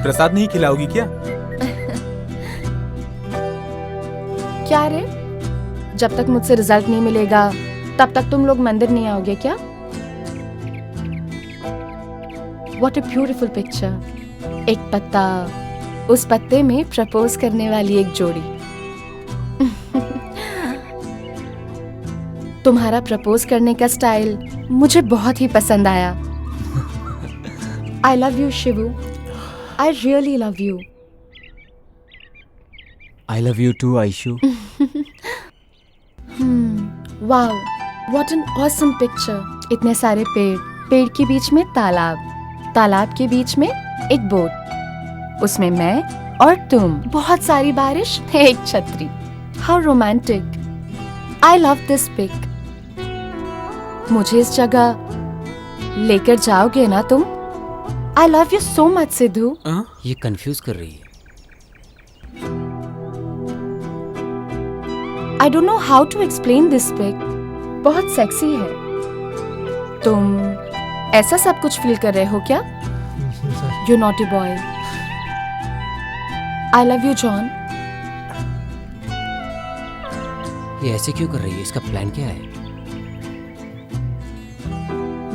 प्रसाद नहीं खिलाओगी क्या? क्या रे? जब तक मुझसे रिजल्ट नहीं मिलेगा तब तक तुम लोग मंदिर नहीं आओगे क्या? What a beautiful picture. एक पत्ता, उस पत्ते में प्रपोज करने वाली एक जोड़ी। तुम्हारा प्रपोज करने का स्टाइल मुझे बहुत ही पसंद आया। I love you, Shibu. I really love you. I love you too, Aishu. Wow, what an awesome picture. इतने सारे पेड़, पेड़ के बीच में तालाब, तालाब के बीच में एक बोट, उसमें मैं और तुम, बहुत सारी बारिश, एक छतरी। How romantic. I love this pic. मुझे इस जगह लेकर जाओगे ना तुम? I love you so much, Sidhu. ये कंफ्यूज कर रही है। I don't know how to explain this pic. बहुत सेक्सी है। तुम ऐसा सब कुछ फील कर रहे हो क्या? You naughty boy. I love you, John. ये ऐसे क्यों कर रही है? इसका प्लान क्या है?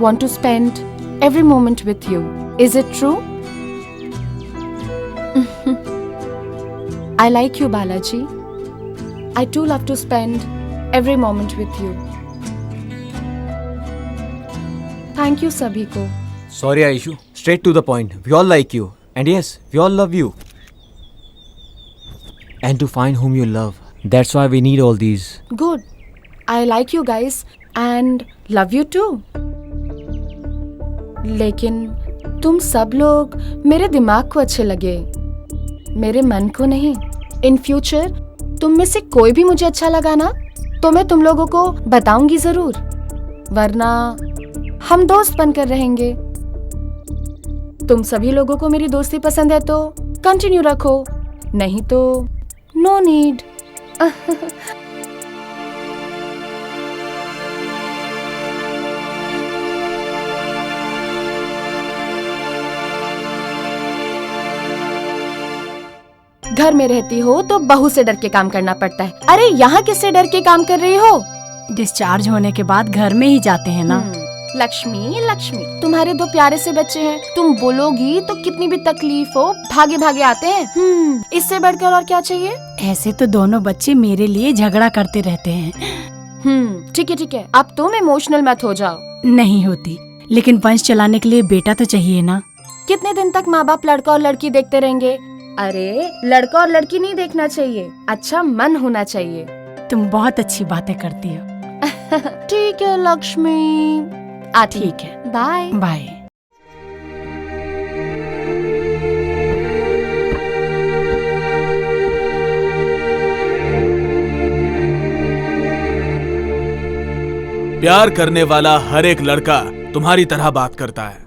Want to spend every moment with you. Is it true? I like you, Balaji. I too love to spend every moment with you. Thank you सभी को। Sorry Aishu, straight to the point. We all like you. And yes, we all love you. And to find whom you love. That's why we need all these. Good. I like you guys and love you too. लेकिन तुम सब लोग मेरे दिमाग को अच्छे लगे, मेरे मन को नहीं। In future तुम में से कोई भी मुझे अच्छा लगा ना तो मैं तुम लोगों को बताऊंगी जरूर, वरना हम दोस्त बनकर रहेंगे। तुम सभी लोगों को मेरी दोस्ती पसंद है तो कंटिन्यू रखो, नहीं तो नो नीड। घर में रहती हो तो बहू से डर के काम करना पड़ता है। अरे यहाँ किससे डर के काम कर रही हो? डिस्चार्ज होने के बाद घर में ही जाते हैं ना। लक्ष्मी लक्ष्मी, तुम्हारे दो प्यारे से बच्चे हैं, तुम बोलोगी तो कितनी भी तकलीफ हो भागे भागे आते हैं। इससे बढ़कर और क्या चाहिए? ऐसे तो दोनों बच्चे मेरे लिए झगड़ा करते रहते हैं। ठीक है, अब तुम इमोशनल मत हो जाओ। नहीं होती, लेकिन वंश चलाने के लिए बेटा तो चाहिए ना। कितने दिन तक माँ बाप लड़का और लड़की देखते रहेंगे? अरे लड़का और लड़की नहीं देखना चाहिए, अच्छा मन होना चाहिए। तुम बहुत अच्छी बातें करती हो। ठीक है लक्ष्मी। ठीक है, बाय बाय। प्यार करने वाला हर एक लड़का तुम्हारी तरह बात करता है,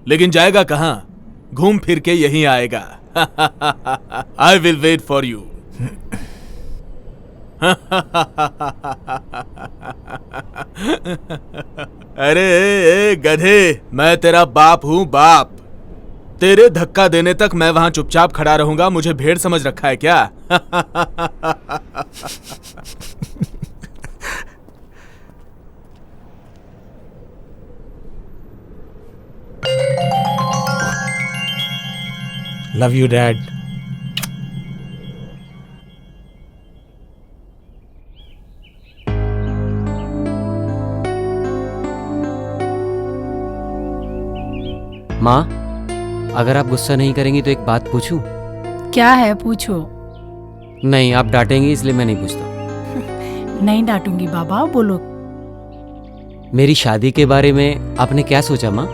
लेकिन जाएगा कहाँ? घूम फिर के यहीं आएगा। I will wait for you. अरे ए, गधे, मैं तेरा बाप हूं, बाप। तेरे धक्का देने तक मैं वहां चुपचाप खड़ा रहूंगा? मुझे भेड़ समझ रखा है क्या? Love you dad. माँ, अगर आप गुस्सा नहीं करेंगी तो एक बात पूछूं? क्या है, पूछो। नहीं, आप डांटेंगी इसलिए मैं नहीं पूछता। नहीं डांटूंगी बाबा, बोलो। मेरी शादी के बारे में आपने क्या सोचा माँ?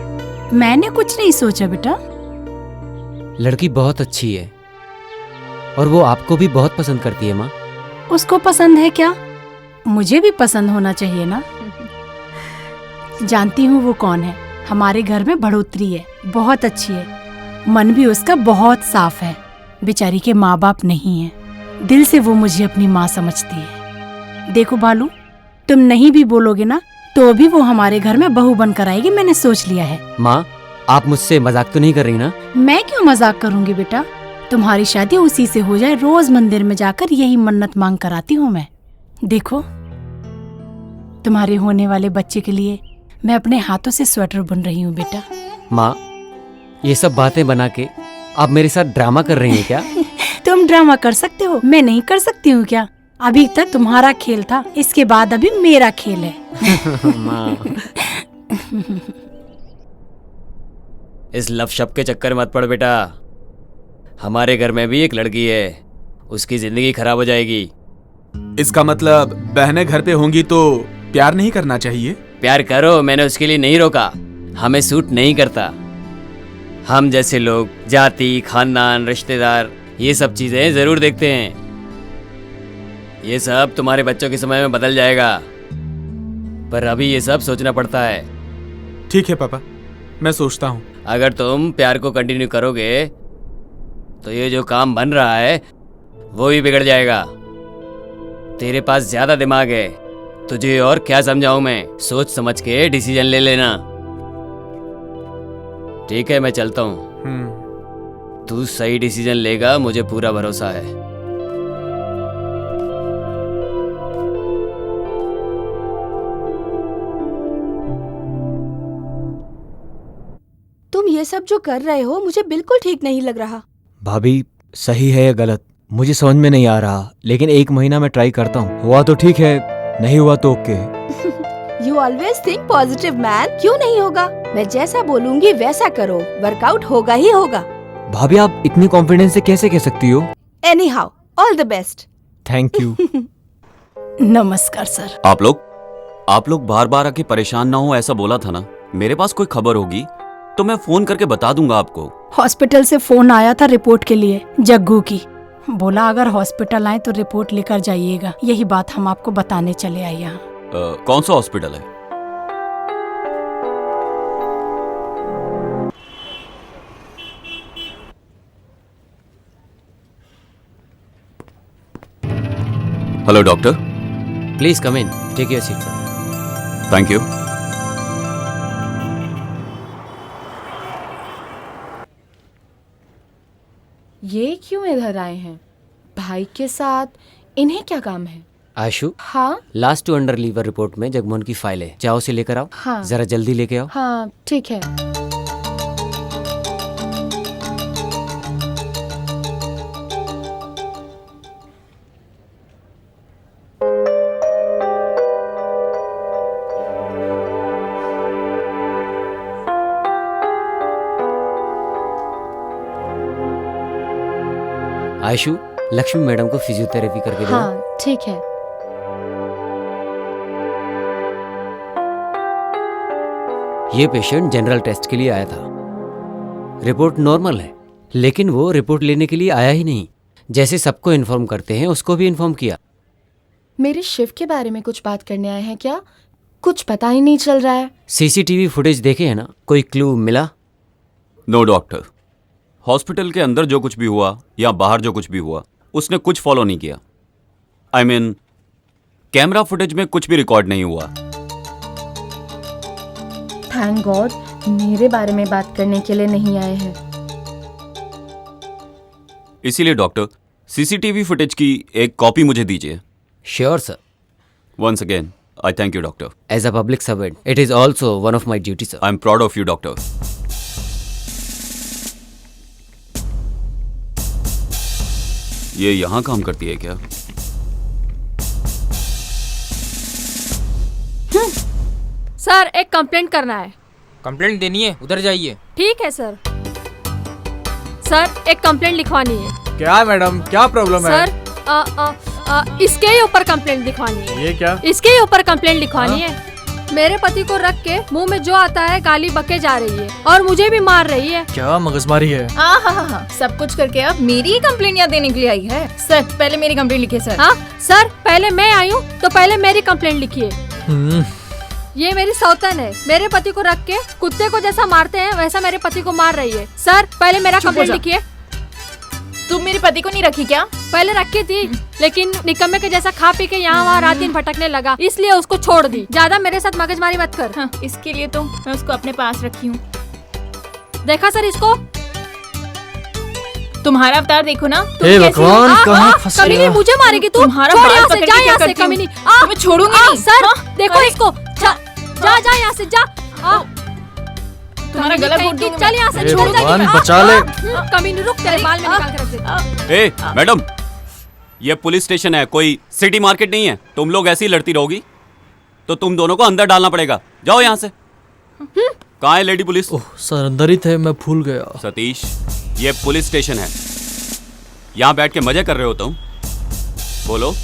मैंने कुछ नहीं सोचा बेटा। लड़की बहुत अच्छी है और वो आपको भी बहुत पसंद करती है माँ। उसको पसंद है क्या? मुझे भी पसंद होना चाहिए ना। जानती हूँ वो कौन है। हमारे घर में बढ़ोतरी है, बहुत अच्छी है, मन भी उसका बहुत साफ है। बेचारी के माँ बाप नहीं है, दिल से वो मुझे अपनी माँ समझती है। देखो बालू, तुम नहीं भी बोलोगे ना तो भी वो हमारे घर में बहू बनकर आएगी, मैंने सोच लिया है। माँ, आप मुझसे मजाक तो नहीं कर रही ना? मैं क्यों मजाक करूंगी बेटा, तुम्हारी शादी उसी से हो जाए, रोज मंदिर में जाकर यही मन्नत मांग कर आती हूँ मैं। देखो, तुम्हारे होने वाले बच्चे के लिए मैं अपने हाथों से स्वेटर बुन रही हूँ बेटा। माँ, ये सब बातें बना के आप मेरे साथ ड्रामा कर रही हैं क्या? तुम ड्रामा कर सकते हो, मैं नहीं कर सकती हूँ क्या? अभी तक तुम्हारा खेल था, इसके बाद अभी मेरा खेल है। माँ, इस लव शब्द के चक्कर मत पड़ बेटा। हमारे घर में भी एक लड़की है, उसकी जिंदगी खराब हो जाएगी। इसका मतलब बहनें घर पे होंगी तो प्यार नहीं करना चाहिए? प्यार करो, मैंने उसके लिए नहीं रोका। हमें सूट नहीं करता। हम जैसे लोग जाति, खानदान, रिश्तेदार, ये सब चीजें जरूर देखते हैं। ये सब तुम्हारे बच्चों के समय में बदल जाएगा, पर अभी ये सब सोचना पड़ता है। ठीक है पापा, मैं सोचता हूँ। अगर तुम प्यार को कंटिन्यू करोगे तो ये जो काम बन रहा है वो भी बिगड़ जाएगा। तेरे पास ज्यादा दिमाग है, तुझे और क्या समझाऊं मैं? सोच समझ के डिसीजन ले लेना। ठीक है, मैं चलता हूँ। तू सही डिसीजन लेगा, मुझे पूरा भरोसा है। तुम ये सब जो कर रहे हो मुझे बिल्कुल ठीक नहीं लग रहा। भाभी, सही है या गलत मुझे समझ में नहीं आ रहा, लेकिन 1 महीना मैं ट्राई करता हूँ। हुआ तो ठीक है, नहीं हुआ तो okay. You always think positive man. क्यों नहीं होगा? मैं जैसा बोलूंगी वैसा करो, वर्कआउट होगा ही होगा। भाभी, आप इतनी कॉन्फिडेंस से कैसे कह सकती हो? Any how, all the best. Thank you. नमस्कार सर। आप लोग बार बार आके परेशान ना हो ऐसा बोला था ना। मेरे पास कोई खबर होगी तो मैं फोन करके बता दूंगा आपको। हॉस्पिटल से फोन आया था रिपोर्ट के लिए, जग्गू की। बोला अगर हॉस्पिटल आए तो रिपोर्ट लेकर जाइएगा। यही बात हम आपको बताने चले आए यहाँ। कौन सा हॉस्पिटल है? Hello doctor. Please come in, take your seat sir. Thank you. ये क्यों इधर आए हैं? भाई के साथ इन्हें क्या काम है? आशु, हाँ last two under liver report में जगमोहन की फाइल है, जाओ उसे लेकर आओ। हाँ। जरा जल्दी लेके आओ। हाँ ठीक है। आयशु, लक्ष्मी मैडम को फिजियोथेरेपी करके दो। हाँ ठीक है। ये पेशेंट जनरल टेस्ट के लिए आया था। रिपोर्ट नॉर्मल है, लेकिन वो रिपोर्ट लेने के लिए आया ही नहीं। जैसे सबको इन्फॉर्म करते हैं, उसको भी इन्फॉर्म किया। मेरे शिफ्ट के बारे में कुछ बात करने आए हैं क्या? कुछ पता ही नहीं चल रहा है। सीसीटीवी फुटेज देखे है ना? कोई क्लू मिला? नो डॉक्टर, हॉस्पिटल के अंदर जो कुछ भी हुआ या बाहर जो कुछ भी हुआ, उसने कुछ फॉलो नहीं किया। आई मीन, कैमरा फुटेज में कुछ भी रिकॉर्ड नहीं हुआ। थैंक गॉड, मेरे बारे में बात करने के लिए नहीं आए हैं। इसीलिए डॉक्टर, सीसीटीवी फुटेज की एक कॉपी मुझे दीजिए। Sure sir. Once again I thank you doctor. As a public servant it is also one of my duty sir. I am proud of you doctor. ये यहाँ काम करती है क्या? सर एक कंप्लेंट करना है। कंप्लेंट देनी है? उधर जाइए। ठीक है सर। सर एक कंप्लेंट लिखवानी है। क्या मैडम, क्या प्रॉब्लम है? सर इसके ही ऊपर कंप्लेंट लिखवानी है। ये क्या? इसके ही ऊपर कंप्लेंट लिखवानी है। मेरे पति को रख के मुंह में जो आता है गाली बके जा रही है और मुझे भी मार रही है। क्या मगजमारी है? हाँ, सब कुछ करके अब मेरी ही कंप्लेंट देने के लिए आई है। सर पहले मेरी कंप्लेंट लिखिए सर। हाँ सर, पहले मैं आई हूँ तो पहले मेरी कंप्लेंट लिखिए। ये मेरी सौतन है, मेरे पति को रख के कुत्ते को जैसा मारते हैं वैसा मेरे पति को मार रही है। सर पहले मेरा कंप्लेंट लिखिए। तुम मेरे पति को नहीं रखी क्या? पहले रखी थी, लेकिन निकम्मे के जैसा खा पी के यहाँ वहाँ रात दिन भटकने लगा, इसलिए उसको छोड़ दी। ज्यादा मेरे साथ मगजमारी मत कर। हाँ, इसके लिए तो मैं उसको अपने पास रखी हूँ। देखा सर इसको? तुम्हारा अवतार देखो ना। हे भगवान, कहाँ फंस कमीनी, गया? मुझे मारेगी तू? तुम्हारा छोड़ बाल यहाँ से, पकड़ जा के यहाँ क्या से करती हूँ? कमीनी। तुम्हें छोड़ूंगी नहीं। सर देखो अरे, इसको। जा जा यहाँ से, जा। तुम्हारा गला घोट दूंगी। चल यहाँ से, हे छोड़ भगवान, जा। बचा ले। कमीनी रुक, तेरे बाल में निकाल के रख देती। ए मैडम, ये पुलिस स्टेशन है, कोई सिटी मार्केट नहीं है। तुम लोग ऐसे ही लड़ती रहोगी तो तुम दोनों को अंदर डालना पड़ेगा। जाओ यहाँ से। कहाँ है लेडी पुलिस? ओह सर, अंदर ही थे, मैं भूल गया। सतीश, ये पुलिस स्टेशन है, यहाँ बैठ के मजे कर रहे हो तुम? बोलो,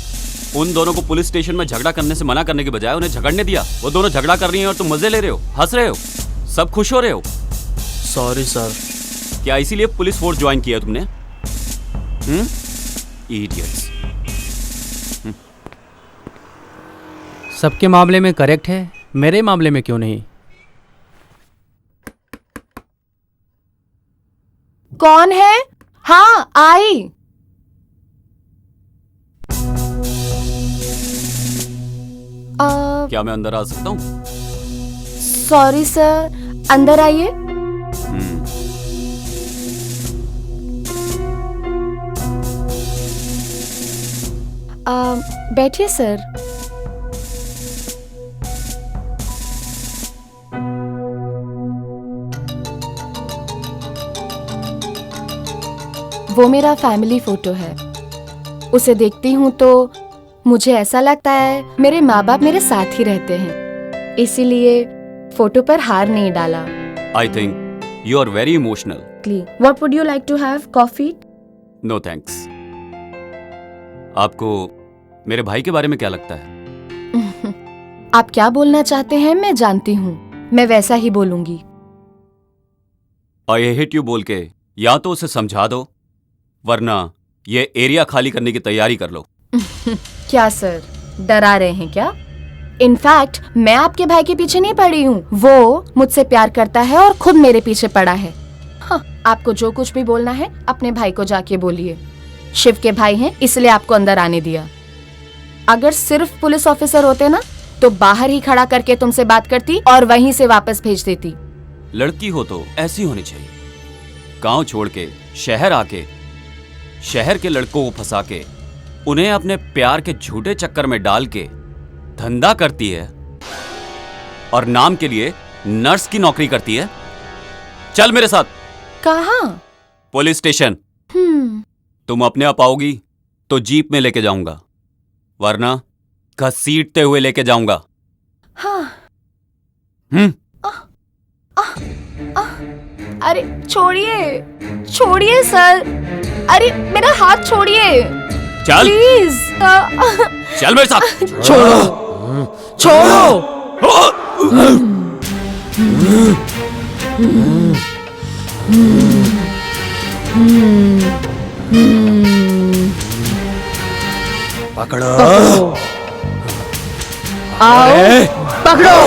उन दोनों को पुलिस स्टेशन में झगड़ा करने से मना करने के बजाय उन्हें झगड़ने दिया। वो दोनों झगड़ा कर रही हैं और तुम मजे ले रहे हो, हंस रहे हो, सब खुश हो रहे हो। Sorry sir. क्या इसीलिए पुलिस फोर्स ज्वाइन किया तुमने? इडियट्स। सबके मामले में करेक्ट है, मेरे मामले में क्यों नहीं? कौन है? हाँ आई। क्या मैं अंदर आ सकता हूँ? सॉरी सर, अंदर आइए। बैठिए सर। वो मेरा फैमिली फोटो है। उसे देखती हूँ तो मुझे ऐसा लगता है मेरे माँ बाप मेरे साथ ही रहते हैं, इसीलिए फोटो पर हार नहीं डाला। I think you are very emotional. What would you like to have? Coffee? No thanks. आपको मेरे भाई के बारे में क्या लगता है? आप क्या बोलना चाहते हैं मैं जानती हूँ, मैं वैसा ही बोलूंगी। आई हेट यू बोल के या तो उसे समझा दो, वरना ये एरिया खाली करने की तैयारी कर लो। क्या सर, डरा रहे हैं क्या? इनफैक्ट मैं आपके भाई के पीछे नहीं पड़ी हूँ, वो मुझसे प्यार करता है और खुद मेरे पीछे पड़ा है। हाँ, आपको जो कुछ भी बोलना है अपने भाई को जाके बोलिए। शिव के भाई हैं इसलिए आपको अंदर आने दिया। अगर सिर्फ पुलिस ऑफिसर होते ना तो बाहर ही खड़ा करके तुमसे बात करती और वहीं से वापस भेज देती। लड़की हो तो ऐसी होनी चाहिए, गांव छोड़ के शहर आके शहर के लड़कों को फंसा के उन्हें अपने प्यार के झूठे चक्कर में डाल के धंधा करती है और नाम के लिए नर्स की नौकरी करती है। चल मेरे साथ। कहाँ? Police station. तुम अपने आप आओगी तो जीप में लेके जाऊंगा, वरना घसीटते हुए लेके जाऊंगा। हाँ। अरे छोड़िए, छोड़िए सर, अरे मेरा हाथ छोड़िए चल प्लीज। चल मेरे साथ। छोड़ो, छोड़ो। पकड़ो, आओ, पकड़ो।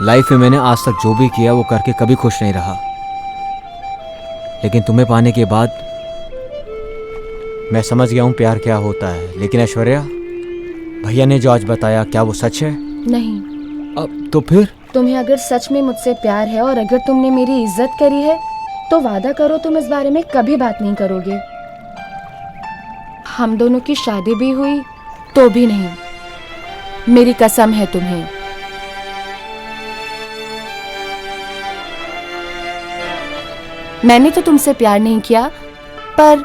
लाइफ में मैंने आज तक जो भी किया वो करके कभी खुश नहीं रहा, लेकिन तुम्हें पाने के बाद मैं समझ गया हूँ प्यार क्या होता है। लेकिन ऐश्वर्या, भैया ने जो आज बताया, क्या वो सच है? नहीं। अब तो फिर तुम्हें अगर सच में मुझसे प्यार है और अगर तुमने मेरी इज्जत करी है तो वादा करो तुम इस बारे में कभी बात नहीं करोगे। हम दोनों की शादी भी हुई तो भी नहीं, मेरी कसम है तुम्हें। मैंने तो तुमसे प्यार नहीं किया, पर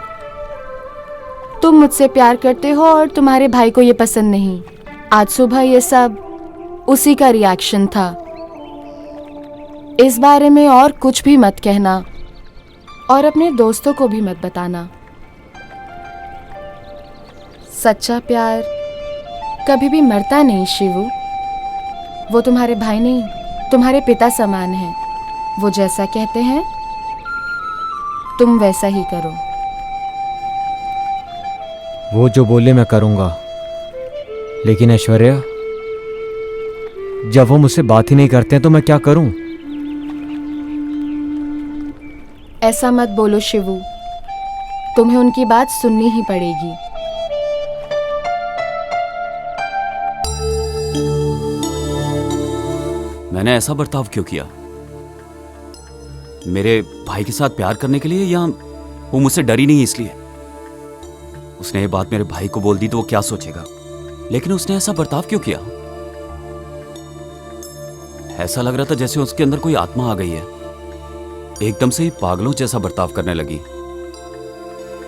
तुम मुझसे प्यार करते हो और तुम्हारे भाई को ये पसंद नहीं। आज सुबह ये सब उसी का रिएक्शन था। इस बारे में और कुछ भी मत कहना और अपने दोस्तों को भी मत बताना। सच्चा प्यार कभी भी मरता नहीं शिवू। वो तुम्हारे भाई नहीं, तुम्हारे पिता समान है। वो जैसा कहते हैं तुम वैसा ही करो। वो जो बोले मैं करूंगा, लेकिन ऐश्वर्या, जब वो मुझसे बात ही नहीं करते हैं तो मैं क्या करूं? ऐसा मत बोलो शिवू, तुम्हें उनकी बात सुननी ही पड़ेगी। मैंने ऐसा बर्ताव क्यों किया? मेरे भाई के साथ प्यार करने के लिए या वो मुझसे डरी नहीं इसलिए? उसने ये बात मेरे भाई को बोल दी तो वो क्या सोचेगा, लेकिन उसने ऐसा बर्ताव क्यों किया? ऐसा लग रहा था जैसे उसके अंदर कोई आत्मा आ गई है। एकदम से ही पागलों जैसा बर्ताव करने लगी।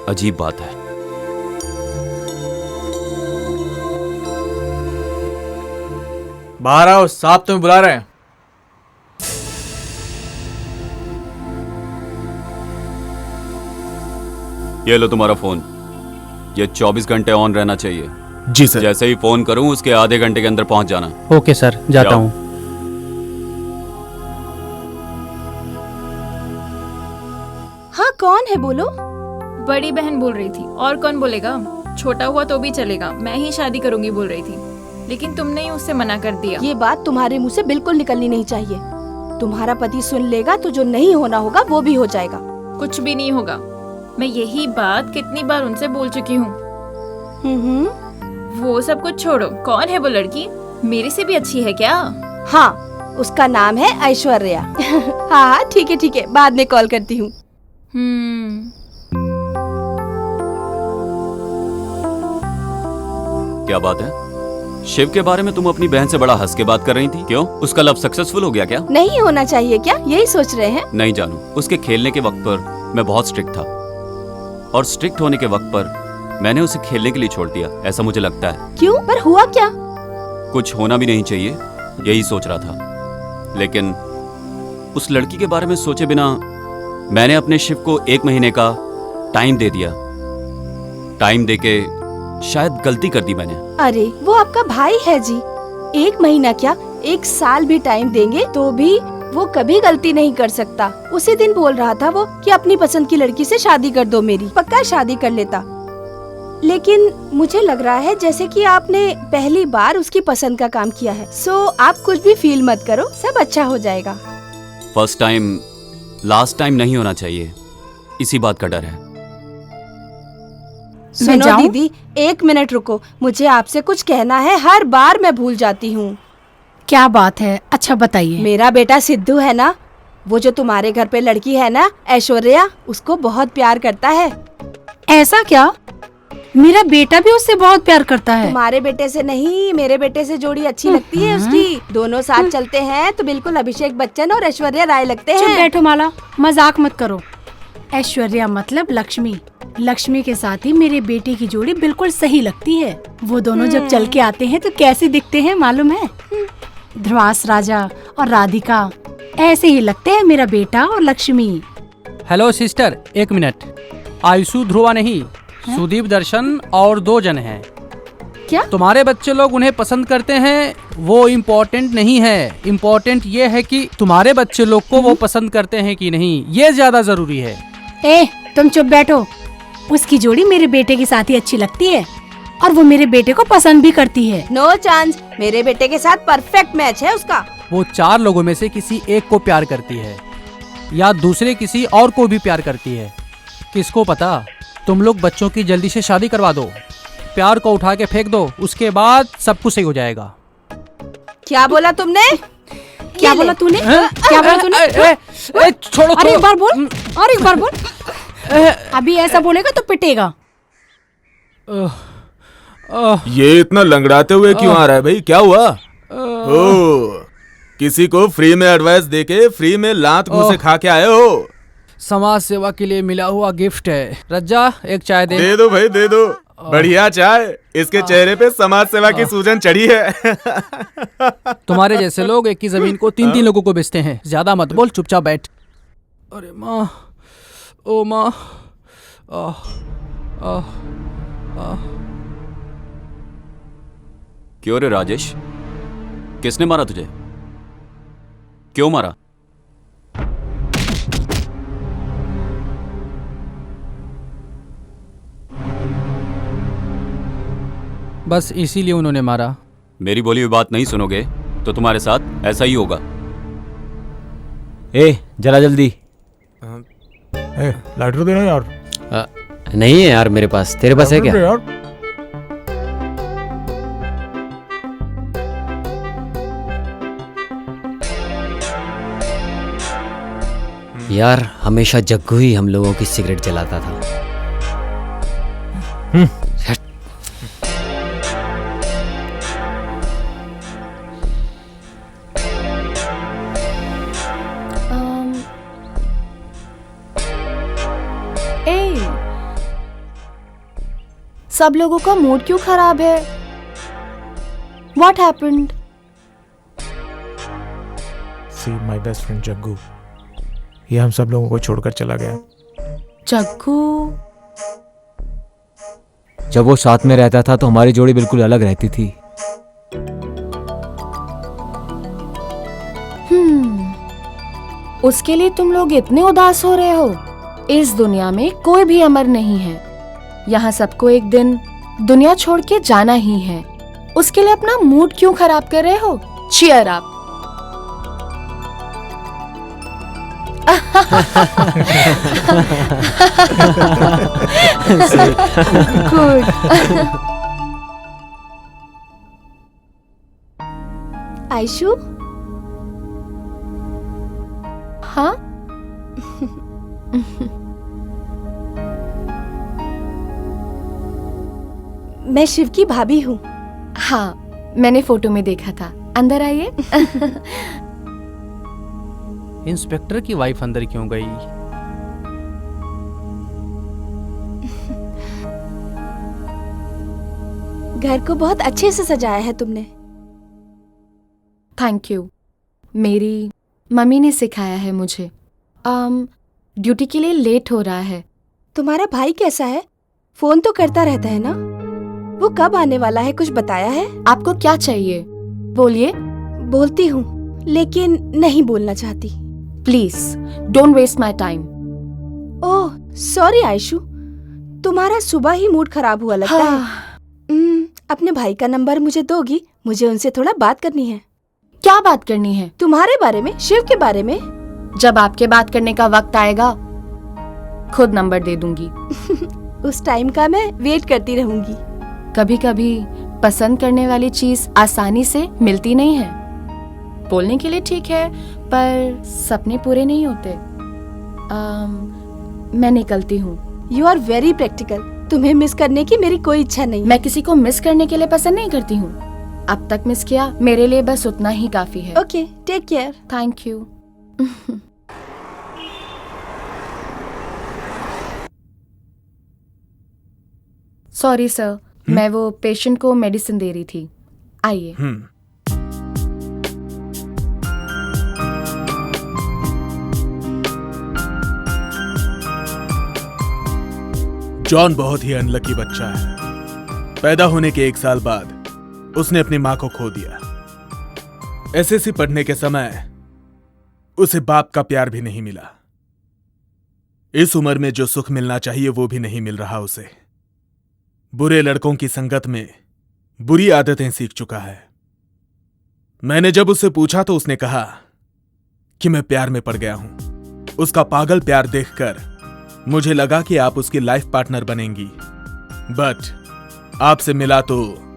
अजीब बात है। बाहर आओ, साहब तुम्हें बुला रहे हैं। ये लो तुम्हारा फोन, ये 24 घंटे ऑन रहना चाहिए। जी सर। जैसे ही फोन करूं उसके आधे घंटे के अंदर पहुंच जाना। ओके सर, जाता हूँ। हाँ, कौन है बोलो? बड़ी बहन बोल रही थी, और कौन बोलेगा? छोटा हुआ तो भी चलेगा, मैं ही शादी करूंगी बोल रही थी, लेकिन तुमने ही उससे मना कर दिया। ये बात तुम्हारे मुंह से बिल्कुल निकलनी नहीं चाहिए। तुम्हारा पति सुन लेगा तो जो नहीं होना होगा वो भी हो जाएगा। कुछ भी नहीं होगा। मैं यही बात कितनी बार उनसे बोल चुकी हूँ। वो सब कुछ छोड़ो, कौन है वो लड़की? मेरे से भी अच्छी है क्या? हाँ, उसका नाम है ऐश्वर्या। हाँ ठीक है ठीक है, बाद में कॉल करती हूँ। क्या बात है? शिव के बारे में तुम अपनी बहन से बड़ा हंस के बात कर रही थी, क्यों? उसका लव सक्सेसफुल हो गया क्या? नहीं होना चाहिए क्या, यही सोच रहे हैं? नहीं जानू, उसके खेलने के वक्त पर मैं बहुत स्ट्रिक्ट था और स्ट्रिक्ट होने के वक्त पर मैंने उसे खेलने के लिए छोड़ दिया, ऐसा मुझे लगता है। क्यों? पर हुआ क्या? कुछ होना भी नहीं चाहिए, यही सोच रहा था। लेकिन उस लड़की के बारे में सोचे बिना मैंने अपने शिव को 1 महीने का टाइम दे दिया। टाइम देके शायद गलती कर दी मैंने। अरे वो आपका भाई है जी, 1 महीना क्या 1 साल भी टाइम देंगे तो भी वो कभी गलती नहीं कर सकता। उसी दिन बोल रहा था वो कि अपनी पसंद की लड़की से शादी कर दो मेरी, पक्का शादी कर लेता। लेकिन मुझे लग रहा है जैसे कि आपने पहली बार उसकी पसंद का काम किया है। सो आप कुछ भी फील मत करो, सब अच्छा हो जाएगा। फर्स्ट टाइम लास्ट टाइम नहीं होना चाहिए, इसी बात का डर है। सुनो दीदी, 1 मिनट रुको, मुझे आपसे कुछ कहना है, हर बार मैं भूल जाती हूँ। क्या बात है? अच्छा बताइए। मेरा बेटा सिद्धू है ना, वो जो तुम्हारे घर पे लड़की है ना ऐश्वर्या, उसको बहुत प्यार करता है। ऐसा क्या? मेरा बेटा भी उससे बहुत प्यार करता है। तुम्हारे बेटे से नहीं, मेरे बेटे से जोड़ी अच्छी लगती है उसकी। दोनों साथ चलते हैं तो बिल्कुल अभिषेक बच्चन और ऐश्वर्या राय लगते चुप हैं। बैठो माला, मजाक मत करो। ऐश्वर्या मतलब लक्ष्मी। लक्ष्मी के साथ ही मेरे बेटे की जोड़ी बिल्कुल सही लगती है। वो दोनों जब चल के आते हैं तो कैसे दिखते हैं मालूम है? ध्रुवास राजा और राधिका, ऐसे ही लगते हैं मेरा बेटा और लक्ष्मी। हेलो सिस्टर, एक मिनट। आयुषु ध्रुवा नहीं, सुदीप दर्शन और 2 जन हैं। क्या? तुम्हारे बच्चे लोग उन्हें पसंद करते हैं वो इम्पोर्टेंट नहीं है। इम्पोर्टेंट ये है कि तुम्हारे बच्चे लोग को वो पसंद करते हैं कि नहीं, ये ज्यादा जरूरी है। ए, तुम चुप बैठो। उसकी जोड़ी मेरे बेटे के साथ ही अच्छी लगती है और वो मेरे बेटे को पसंद भी करती है। नो चांस, मेरे बेटे के साथ परफेक्ट मैच है उसका। वो 4 लोगों में से किसी एक को प्यार करती है या दूसरे किसी और को भी प्यार करती है, किसको पता। तुम लोग बच्चों की जल्दी से शादी करवा दो, प्यार को उठा के फेंक दो, उसके बाद सब कुछ सही हो जाएगा। क्या बोला तुमने? क्या बोला तूने? क्या बोला तूने? छोड़ो। अरे एक बार बोल, और एक बार बोल। अभी ऐसा बोलेगा तो पिटेगा। ये इतना लंगड़ाते हुए क्यों आ रहा है भाई? क्या हुआ? ओ, किसी को फ्री में एडवाइस देके फ्री में लात घूंसे खा के आए हो? समाज सेवा के लिए मिला हुआ गिफ्ट है। रज्जा, एक चाय दे। दे दो भाई, दे दो। बढ़िया चाय। इसके चेहरे पे समाज सेवा की सूजन चढ़ी है। तुम्हारे जैसे लोग एक ही जमीन को 3-3 लोगों को बेचते हैं। ज्यादा मत बोल, चुपचाप बैठ। अरे माँ, ओ माँ। क्यों रे राजेश, किसने मारा तुझे? क्यों मारा? बस इसीलिए उन्होंने मारा। मेरी बोली हुई बात नहीं सुनोगे तो तुम्हारे साथ ऐसा ही होगा। ए, जरा जल्दी। लाइटर देना यार। नहीं है यार मेरे पास, तेरे पास है क्या? यार हमेशा जग्गू ही हम लोगों की सिगरेट जलाता था। सब लोगों का मूड क्यों खराब है? What happened? See my best friend Jaggu, ये हम सब लोगों को छोड़कर चला गया। जग्गू? जब वो साथ में रहता था तो हमारी जोड़ी बिल्कुल अलग रहती थी। उसके लिए तुम लोग इतने उदास हो रहे हो? इस दुनिया में कोई भी अमर नहीं है। यहाँ सबको एक दिन दुनिया छोड़ के जाना ही है। उसके लिए अपना मूड क्यों खराब कर रहे हो? Cheer up. गुड। आयशु? हाँ? मैं शिव की भाभी हूँ। हाँ, मैंने फोटो में देखा था। अंदर आइए। इंस्पेक्टर की वाइफ अंदर क्यों गई? घर को बहुत अच्छे से सजाया है तुमने। Thank you. मेरी मम्मी ने सिखाया है मुझे। ड्यूटी के लिए लेट हो रहा है। तुम्हारा भाई कैसा है? फोन तो करता रहता है ना? वो कब आने वाला है, कुछ बताया है? आपको क्या चाहिए? बोलिए। बोलती हूँ लेकिन नहीं बोलना चाहती। Please don't waste my time. Oh sorry Ayshu, तुम्हारा सुबह ही मूड खराब हुआ लगता है। अपने भाई का नंबर मुझे दोगी? मुझे उनसे थोड़ा बात करनी है। क्या बात करनी है? तुम्हारे बारे में, शिव के बारे में। जब आपके बात करने का वक्त आएगा खुद नंबर दे दूंगी। उस टाइम का मैं वेट करती रहूंगी। कभी कभी पसंद करने वाली चीज आसानी से मिलती नहीं है, बोलने के लिए ठीक है, पर सपने पूरे नहीं होते। मैं निकलती हूँ। You are very practical. तुम्हें मिस करने की मेरी कोई इच्छा नहीं। मैं किसी को मिस करने के लिए पसंद नहीं करती हूँ। अब तक मिस किया, मेरे लिए बस उतना ही काफी है। Okay, take care. Thank you. Sorry sir, मैं वो पेशेंट को मेडिसिन दे रही थी। आइए। जॉन बहुत ही अनलकी बच्चा है। पैदा होने के 1 साल बाद उसने अपनी मां को खो दिया। एसएससी पढ़ने के समय उसे बाप का प्यार भी नहीं मिला। इस उम्र में जो सुख मिलना चाहिए वो भी नहीं मिल रहा उसे। बुरे लड़कों की संगत में बुरी आदतें सीख चुका है। मैंने जब उससे पूछा तो उसने कहा कि मैं प्यार में पड़ गया हूं। उसका पागल प्यार देखकर मुझे लगा कि आप उसकी लाइफ पार्टनर बनेंगी, बट आपसे मिला तो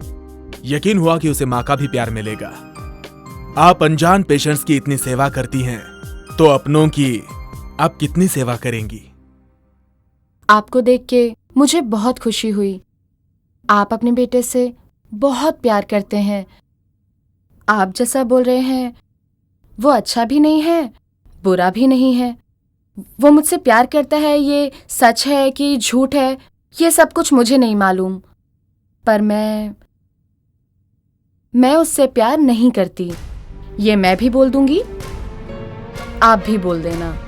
यकीन हुआ कि उसे मां का भी प्यार मिलेगा। आप अनजान पेशेंट्स की इतनी सेवा करती हैं, तो अपनों की आप कितनी सेवा करेंगी? आपको देख के मुझे बहुत खुशी हुई। आप अपने बेटे से बहुत प्यार करते हैं। आप जैसा बोल रहे हैं वो अच्छा भी नहीं है, बुरा भी नहीं है। वो मुझसे प्यार करता है, ये सच है कि झूठ है, ये सब कुछ मुझे नहीं मालूम, पर मैं उससे प्यार नहीं करती। ये मैं भी बोल दूंगी, आप भी बोल देना।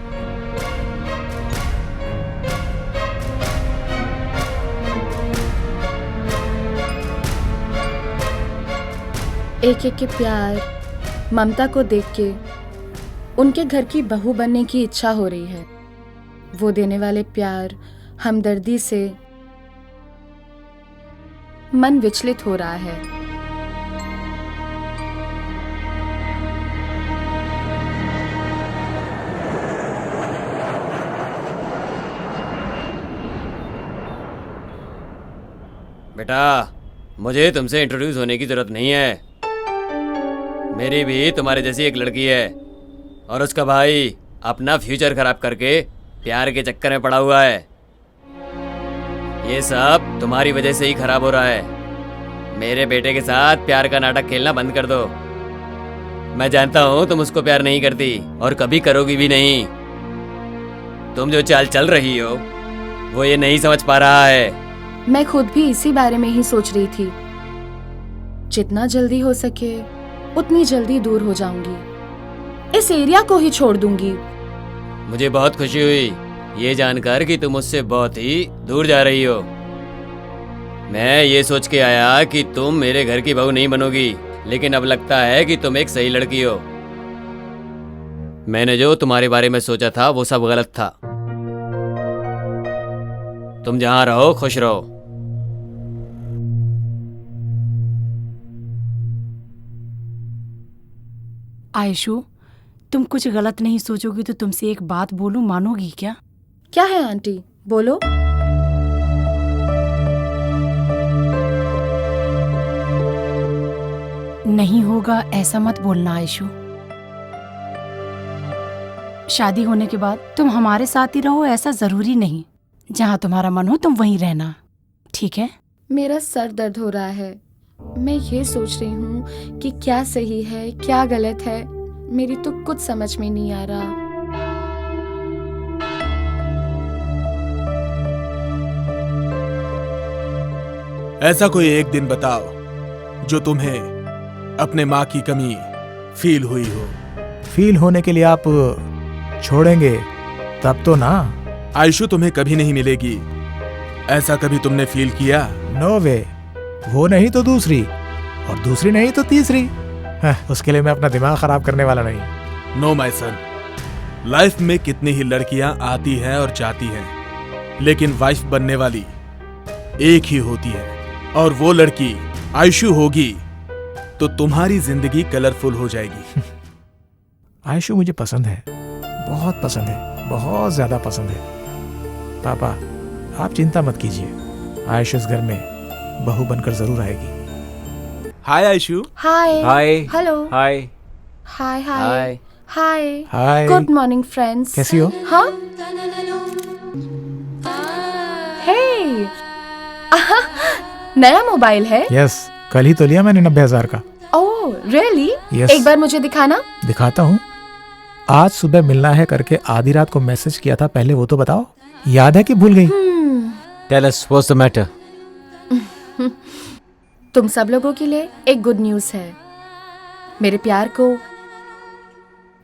एक एक के प्यार, ममता को देख के उनके घर की बहू बनने की इच्छा हो रही है। वो देने वाले प्यार, हमदर्दी से मन विचलित हो रहा है। बेटा, मुझे तुमसे इंट्रोड्यूस होने की जरूरत नहीं है। मेरी भी तुम्हारे जैसी एक लड़की है और उसका भाई अपना फ्यूचर खराब करके प्यार के चक्कर में पड़ा हुआ है। ये सब तुम्हारी वजह से ही खराब हो रहा है। मेरे बेटे के साथ प्यार का नाटक खेलना बंद कर दो। मैं जानता हूँ तुम उसको प्यार नहीं करती और कभी करोगी भी नहीं। तुम जो चाल चल रही हो वो ये नहीं समझ पा रहा है। मैं खुद भी इसी बारे में ही सोच रही थी। जितना जल्दी हो सके उतनी जल्दी दूर हो जाऊंगी। इस एरिया को ही छोड़ दूंगी। मुझे बहुत खुशी हुई ये जानकर कि तुम मुझसे बहुत ही दूर जा रही हो। मैं ये सोच के आया कि तुम मेरे घर की बहू नहीं बनोगी, लेकिन अब लगता है कि तुम एक सही लड़की हो। मैंने जो तुम्हारे बारे में सोचा था वो सब गलत था। तुम जहां रहो खुश रहो। आयशु, तुम कुछ गलत नहीं सोचोगी तो तुमसे एक बात बोलूं, मानोगी क्या? क्या है आंटी, बोलो। नहीं होगा ऐसा मत बोलना आयशु। शादी होने के बाद तुम हमारे साथ ही रहो ऐसा जरूरी नहीं। जहां तुम्हारा मन हो तुम वहीं रहना, ठीक है? मेरा सर दर्द हो रहा है। मैं ये सोच रही हूँ कि क्या सही है क्या गलत है। मेरी तो कुछ समझ में नहीं आ रहा। ऐसा कोई एक दिन बताओ जो तुम्हें अपने माँ की कमी फील हुई हो। फील होने के लिए आप छोड़ेंगे तब तो ना। आयशु तुम्हें कभी नहीं मिलेगी, ऐसा कभी तुमने फील किया? नो वे। वो नहीं तो दूसरी, और दूसरी नहीं तो तीसरी। उसके लिए मैं अपना दिमाग खराब करने वाला नहीं। नो माय सन, लाइफ में कितनी ही लड़कियां आती हैं और जाती हैं, लेकिन वाइफ बनने वाली एक ही होती है, और वो लड़की आयशु होगी तो तुम्हारी जिंदगी कलरफुल हो जाएगी। आयशु मुझे पसंद है, बहुत पसंद है, बहुत ज्यादा पसंद है। पापा, आप चिंता मत कीजिए, आयशु इस घर में बहू बनकर जरूर आएगी। Hi Ayshu. Hi. Hi. Hello. Hi. Hi hi hi. Hi hi. Good morning friends. कैसी हो? हाँ हे नया मोबाइल है? यस, कल ही तो लिया मैंने 90,000 का। Oh really? Yes. एक बार मुझे दिखाना। दिखाता हूँ। आज सुबह मिलना है करके आधी रात को मैसेज किया था, पहले वो तो बताओ, याद है कि भूल गई? Tell us what's the matter. तुम सब लोगों के लिए एक गुड न्यूज़ है। मेरे प्यार को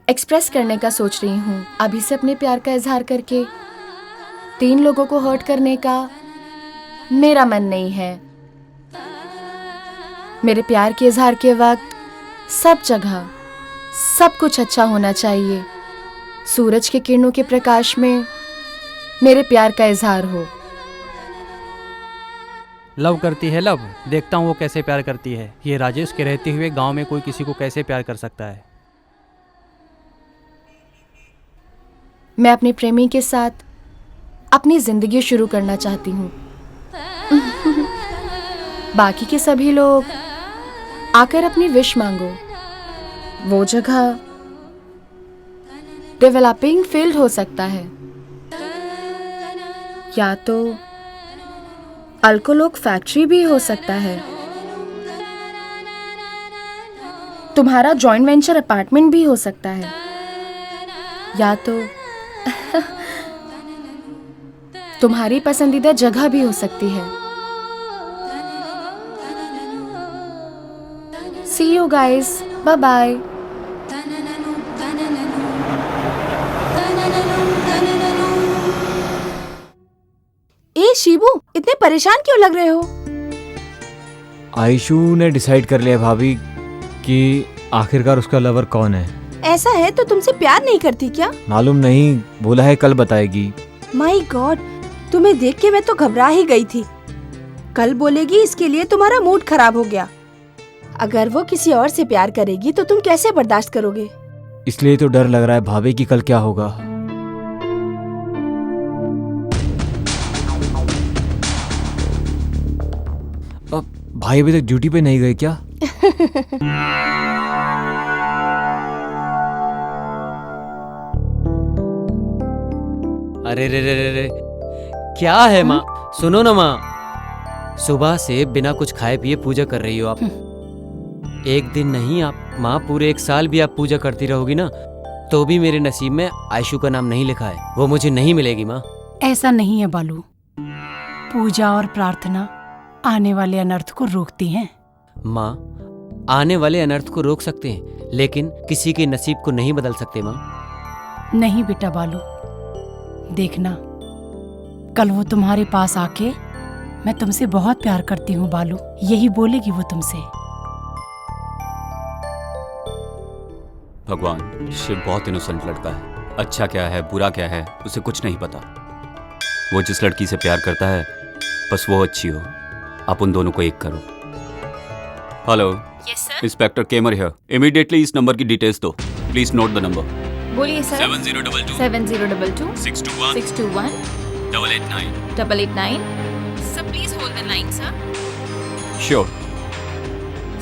एक्सप्रेस करने का सोच रही हूँ। अभी से अपने प्यार का इजहार करके 3 लोगों को हर्ट करने का मेरा मन नहीं है। मेरे प्यार के इजहार के वक्त सब जगह सब कुछ अच्छा होना चाहिए। सूरज के किरणों के प्रकाश में मेरे प्यार का इजहार हो। लव करती है लव, देखता हूँ वो कैसे प्यार करती है। ये राजेश के रहते हुए गांव में कोई किसी को कैसे प्यार कर सकता है। मैं अपने प्रेमी के साथ अपनी जिंदगी शुरू करना चाहती हूँ। बाकी के सभी लोग आकर अपनी विश मांगो। वो जगह डेवलपिंग फील्ड हो सकता है, या तो अल्कोलोक फैक्ट्री भी हो सकता है, तुम्हारा जॉइंट वेंचर अपार्टमेंट भी हो सकता है, या तो तुम्हारी पसंदीदा जगह भी हो सकती है। See you guys. Bye bye. ए शिबू, इतने परेशान क्यों लग रहे हो? आयशु ने डिसाइड कर लिया भाभी कि आखिरकार उसका लवर कौन है। ऐसा है तो तुमसे प्यार नहीं करती क्या? मालूम नहीं, बोला है कल बताएगी। माय गॉड, तुम्हें देख के मैं तो घबरा ही गई थी। कल बोलेगी इसके लिए तुम्हारा मूड खराब हो गया। अगर वो किसी और से प्यार करेगी तो तुम कैसे बर्दाश्त करोगे? इसलिए तो डर लग रहा है भाभी कि कल क्या होगा। अब भाई अभी तक ड्यूटी पे नहीं गए क्या? अरे रे रे रे रे, क्या है माँ? सुनो ना माँ, सुबह से बिना कुछ खाए पिए पूजा कर रही हो आप। एक दिन नहीं आप माँ, पूरे 1 साल भी आप पूजा करती रहोगी ना, तो भी मेरे नसीब में आयशु का नाम नहीं लिखा है। वो मुझे नहीं मिलेगी माँ। ऐसा नहीं है बालू, पूजा और प्रार्थना आने वाले अनर्थ को रोकती हैं। माँ, आने वाले अनर्थ को रोक सकते हैं, लेकिन किसी के नसीब को नहीं बदल सकते माँ। नहीं बेटा बालू, देखना कल वो तुम्हारे पास आके मैं तुमसे बहुत प्यार करती हूँ बालू, यही बोलेगी वो तुमसे। भगवान, शिव बहुत इनोसेंट लड़का है। अच्छा क्या है बुरा क्या है उसे कुछ नहीं पता। वो जिस लड़की से प्यार करता है बस वो अच्छी हो। आप उन दोनों को एक करो। Hello, inspector Kemar here. Immediately इस नंबर की डिटेल्स दो। Please note the number. बोलिए sir. 7022 7022 621 621 889 889। Sir please hold the line sir. Sure.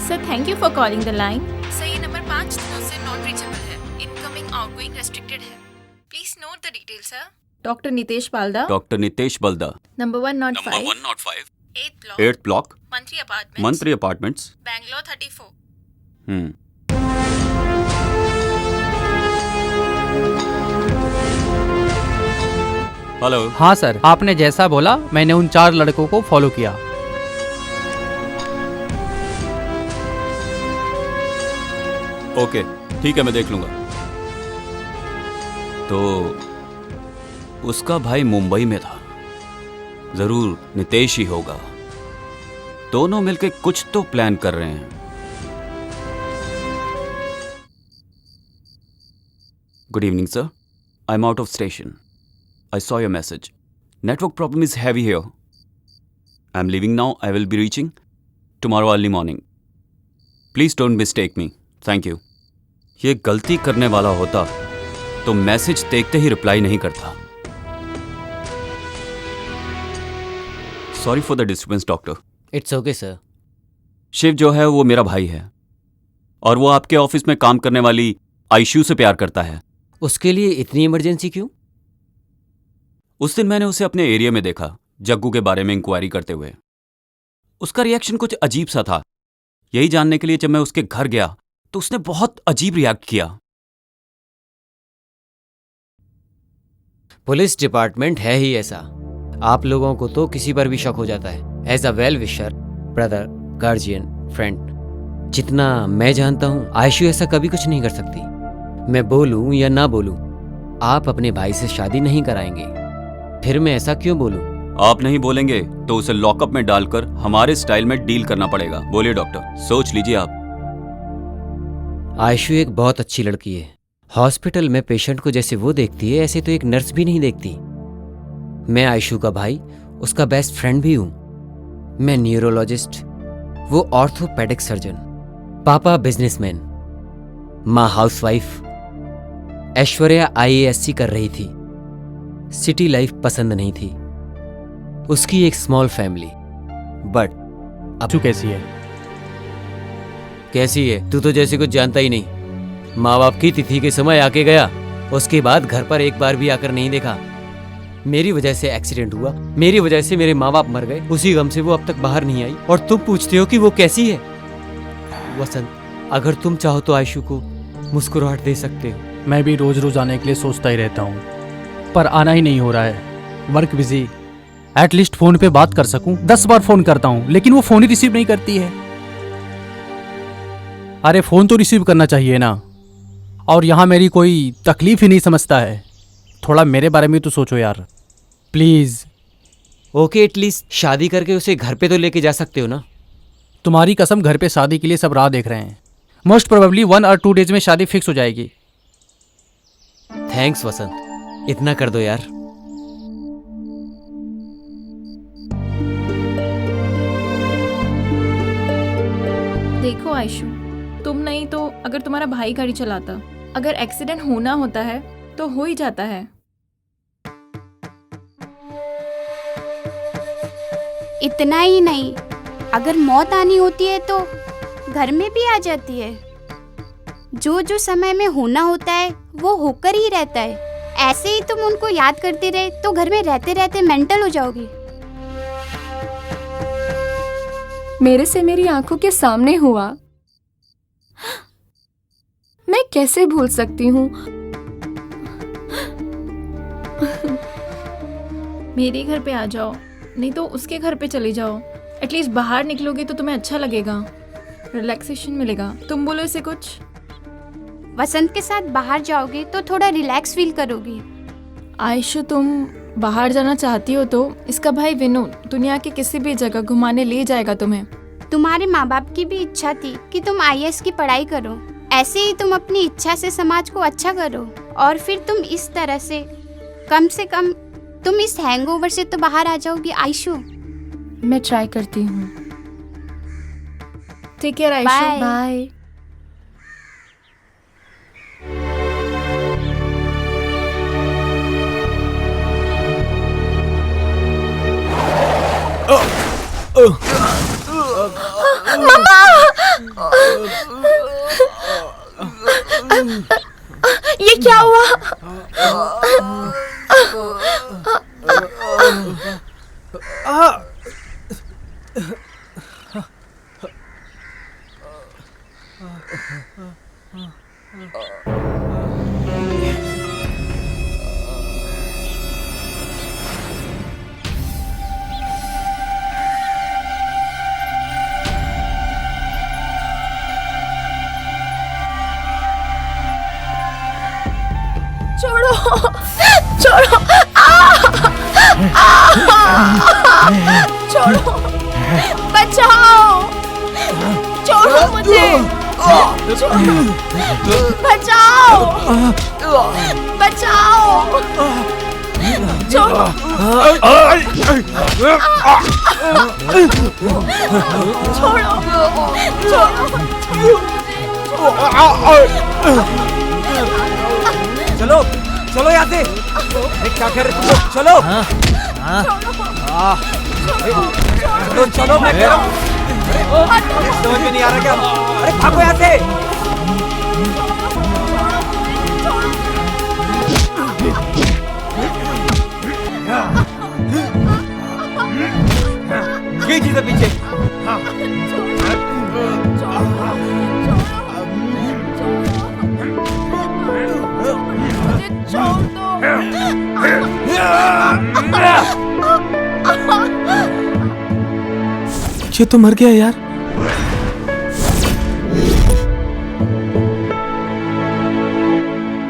Sir thank you for calling the line. Sir ये नंबर 5 दिनों से नॉट रीचेबल है। इनकमिंग आउटगोइंग रेस्ट्रिक्टेड है। Please note the details sir. Doctor Nitesh Balda. Doctor Nitesh Balda. Number 105 8th block Mantri apartments Bangalore 34। Hello. हाँ sir, आपने जैसा बोला मैंने उन 4 लड़कों को फॉलो किया। ओके ठीक है, मैं देख लूंगा। तो उसका भाई मुंबई में था, जरूर नितेश ही होगा। दोनों मिलके कुछ तो प्लान कर रहे हैं। Good evening sir, I am out of station. I saw your message. Network problem is heavy here. I'm leaving now. I will be reaching tomorrow early morning. Please don't mistake me. Thank you. ये गलती करने वाला होता तो message देखते ही reply नहीं करता। Sorry for the disturbance doctor. It's okay sir. Shiv जो है वो मेरा भाई है और वो आपके ऑफिस में काम करने वाली आयशू से प्यार करता है। उसके लिए इतनी इमरजेंसी क्यों? उस दिन मैंने उसे अपने एरिया में देखा, जग्गू के बारे में इंक्वायरी करते हुए। उसका रिएक्शन कुछ अजीब सा था। यही जानने के लिए जब मैं उसके घर गया तो उसने बहुत अजीब रिएक्ट किया। पुलिस डिपार्टमेंट है ही ऐसा। आप लोगों को तो किसी पर भी शक हो जाता है। As a well wisher, brother, guardian, friend, जितना मैं जानता हूं आयशु ऐसा कभी कुछ नहीं कर सकती। मैं बोलूं या ना बोलूं, आप अपने भाई से शादी नहीं कराएंगे। फिर मैं ऐसा क्यों बोलूं? आप नहीं बोलेंगे तो उसे लॉकअप में डालकर हमारे स्टाइल में डील करना पड़ेगा। बोलिए डॉक्टर, सोच लीजिए आप। आयशु एक बहुत अच्छी लड़की है। हॉस्पिटल में पेशेंट को जैसे वो देखती है ऐसे तो एक नर्स भी नहीं देखती। मैं आयशु का भाई, उसका बेस्ट फ्रेंड भी हूं। मैं न्यूरोलॉजिस्ट, वो ऑर्थोपेडिक सर्जन। पापा बिजनेसमैन, माँ हाउसवाइफ। ऐश्वर्या IASC कर रही थी। सिटी लाइफ पसंद नहीं थी। उसकी एक स्मॉल फैमिली। बट अब तू कैसी है? कैसी है? तू तो जैसे कुछ जानता ही नहीं। माँ बाप की तिथि के समय आके गया, उसके बाद घर पर एक बार भी आकर नहीं देखा। मेरी वजह से एक्सीडेंट हुआ, मेरी वजह से मेरे माँ बाप मर गए। उसी गम से वो अब तक बाहर नहीं आई और तुम पूछते हो कि वो कैसी है। वसंत, अगर तुम चाहो तो आयशु को मुस्कुराहट दे सकते हो। मैं भी रोज रोज आने के लिए सोचता ही रहता हूँ, पर आना ही नहीं हो रहा है। Work busy. एटलीस्ट फोन पे बात कर सकूं। 10 बार फोन करता हूँ लेकिन वो फोन ही रिसीव नहीं करती है। अरे फोन तो रिसीव करना चाहिए ना। और यहाँ मेरी कोई तकलीफ ही नहीं समझता है। थोड़ा मेरे बारे में तो सोचो यार, प्लीज। ओके, एटलीस्ट शादी करके उसे घर पे तो लेके जा सकते हो ना। तुम्हारी कसम, घर पे शादी के लिए सब राह देख रहे हैं। मोस्ट प्रोबेबली 1 और 2 डेज में शादी फिक्स हो जाएगी। थैंक्स वसंत, इतना कर दो यार। देखो आयशु, तुम नहीं तो अगर तुम्हारा भाई गाड़ी चलाता, अगर एक्सीडेंट होना होता है तो हो ही जाता है। इतना ही नहीं, अगर मौत आनी होती है तो घर में भी आ जाती है। जो जो समय में होना होता है वो होकर ही रहता है। ऐसे ही तुम उनको याद करते रहे तो घर में रहते रहते मेंटल हो जाओगी। मेरे से मेरी आंखों के सामने हुआ, मैं कैसे भूल सकती हूँ। मेरे घर पे आ जाओ, नहीं तो उसके घर पे चले जाओ। एटलीस्ट बाहर निकलोगे तो तुम्हें अच्छा लगेगा, रिलैक्सेशन मिलेगा। तुम बोलो इसे कुछ। वसंत के साथ बाहर जाओगे तो थोड़ा रिलैक्स फील करोगी। आयशु, तुम बाहर जाना चाहती हो तो इसका भाई विनू दुनिया के किसी भी जगह घुमाने ले जाएगा तुम्हें। तुम्हारे माँ बाप की भी इच्छा थी कि तुम IAS की पढ़ाई करो। ऐसे ही तुम अपनी इच्छा से समाज को अच्छा करो और फिर तुम इस तरह से कम तुम इस हैंगओवर से तो बाहर आ जाओगी आयशु। मैं ट्राई करती हूँ। Take care Ayshu, bye. ये क्या हुआ? छोड़ो, छोड़ो, छोड़ो, बचाओ, छोड़ो मुझे, बचाओ, बचाओ, छोड़ो, चलो चलो यहाँ से। क्या कर रहे तुम लोग? चलो चलो, चलो मैं कह रहा हूँ। समझ में नहीं आ रहा क्या? अरे भागो यहाँ से। ये चीज़ पीछे। ये तो मर गया यार।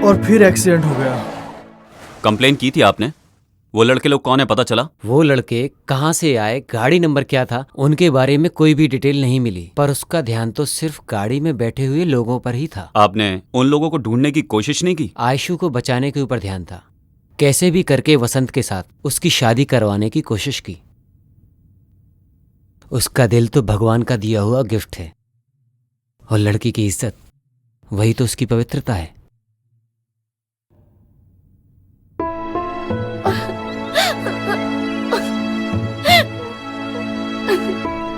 और फिर एक्सीडेंट हो गया। कंप्लेन की थी आपने? वो लड़के लोग कौन है पता चला? वो लड़के कहाँ से आए, गाड़ी नंबर क्या था, उनके बारे में कोई भी डिटेल नहीं मिली, पर उसका ध्यान तो सिर्फ गाड़ी में बैठे हुए लोगों पर ही था। आपने उन लोगों को ढूंढने की कोशिश नहीं की? आयशु को बचाने के ऊपर ध्यान था। कैसे भी करके वसंत के साथ उसकी शादी करवाने की कोशिश की। उसका दिल तो भगवान का दिया हुआ गिफ्ट है, और लड़की की इज्जत वही तो उसकी पवित्रता है।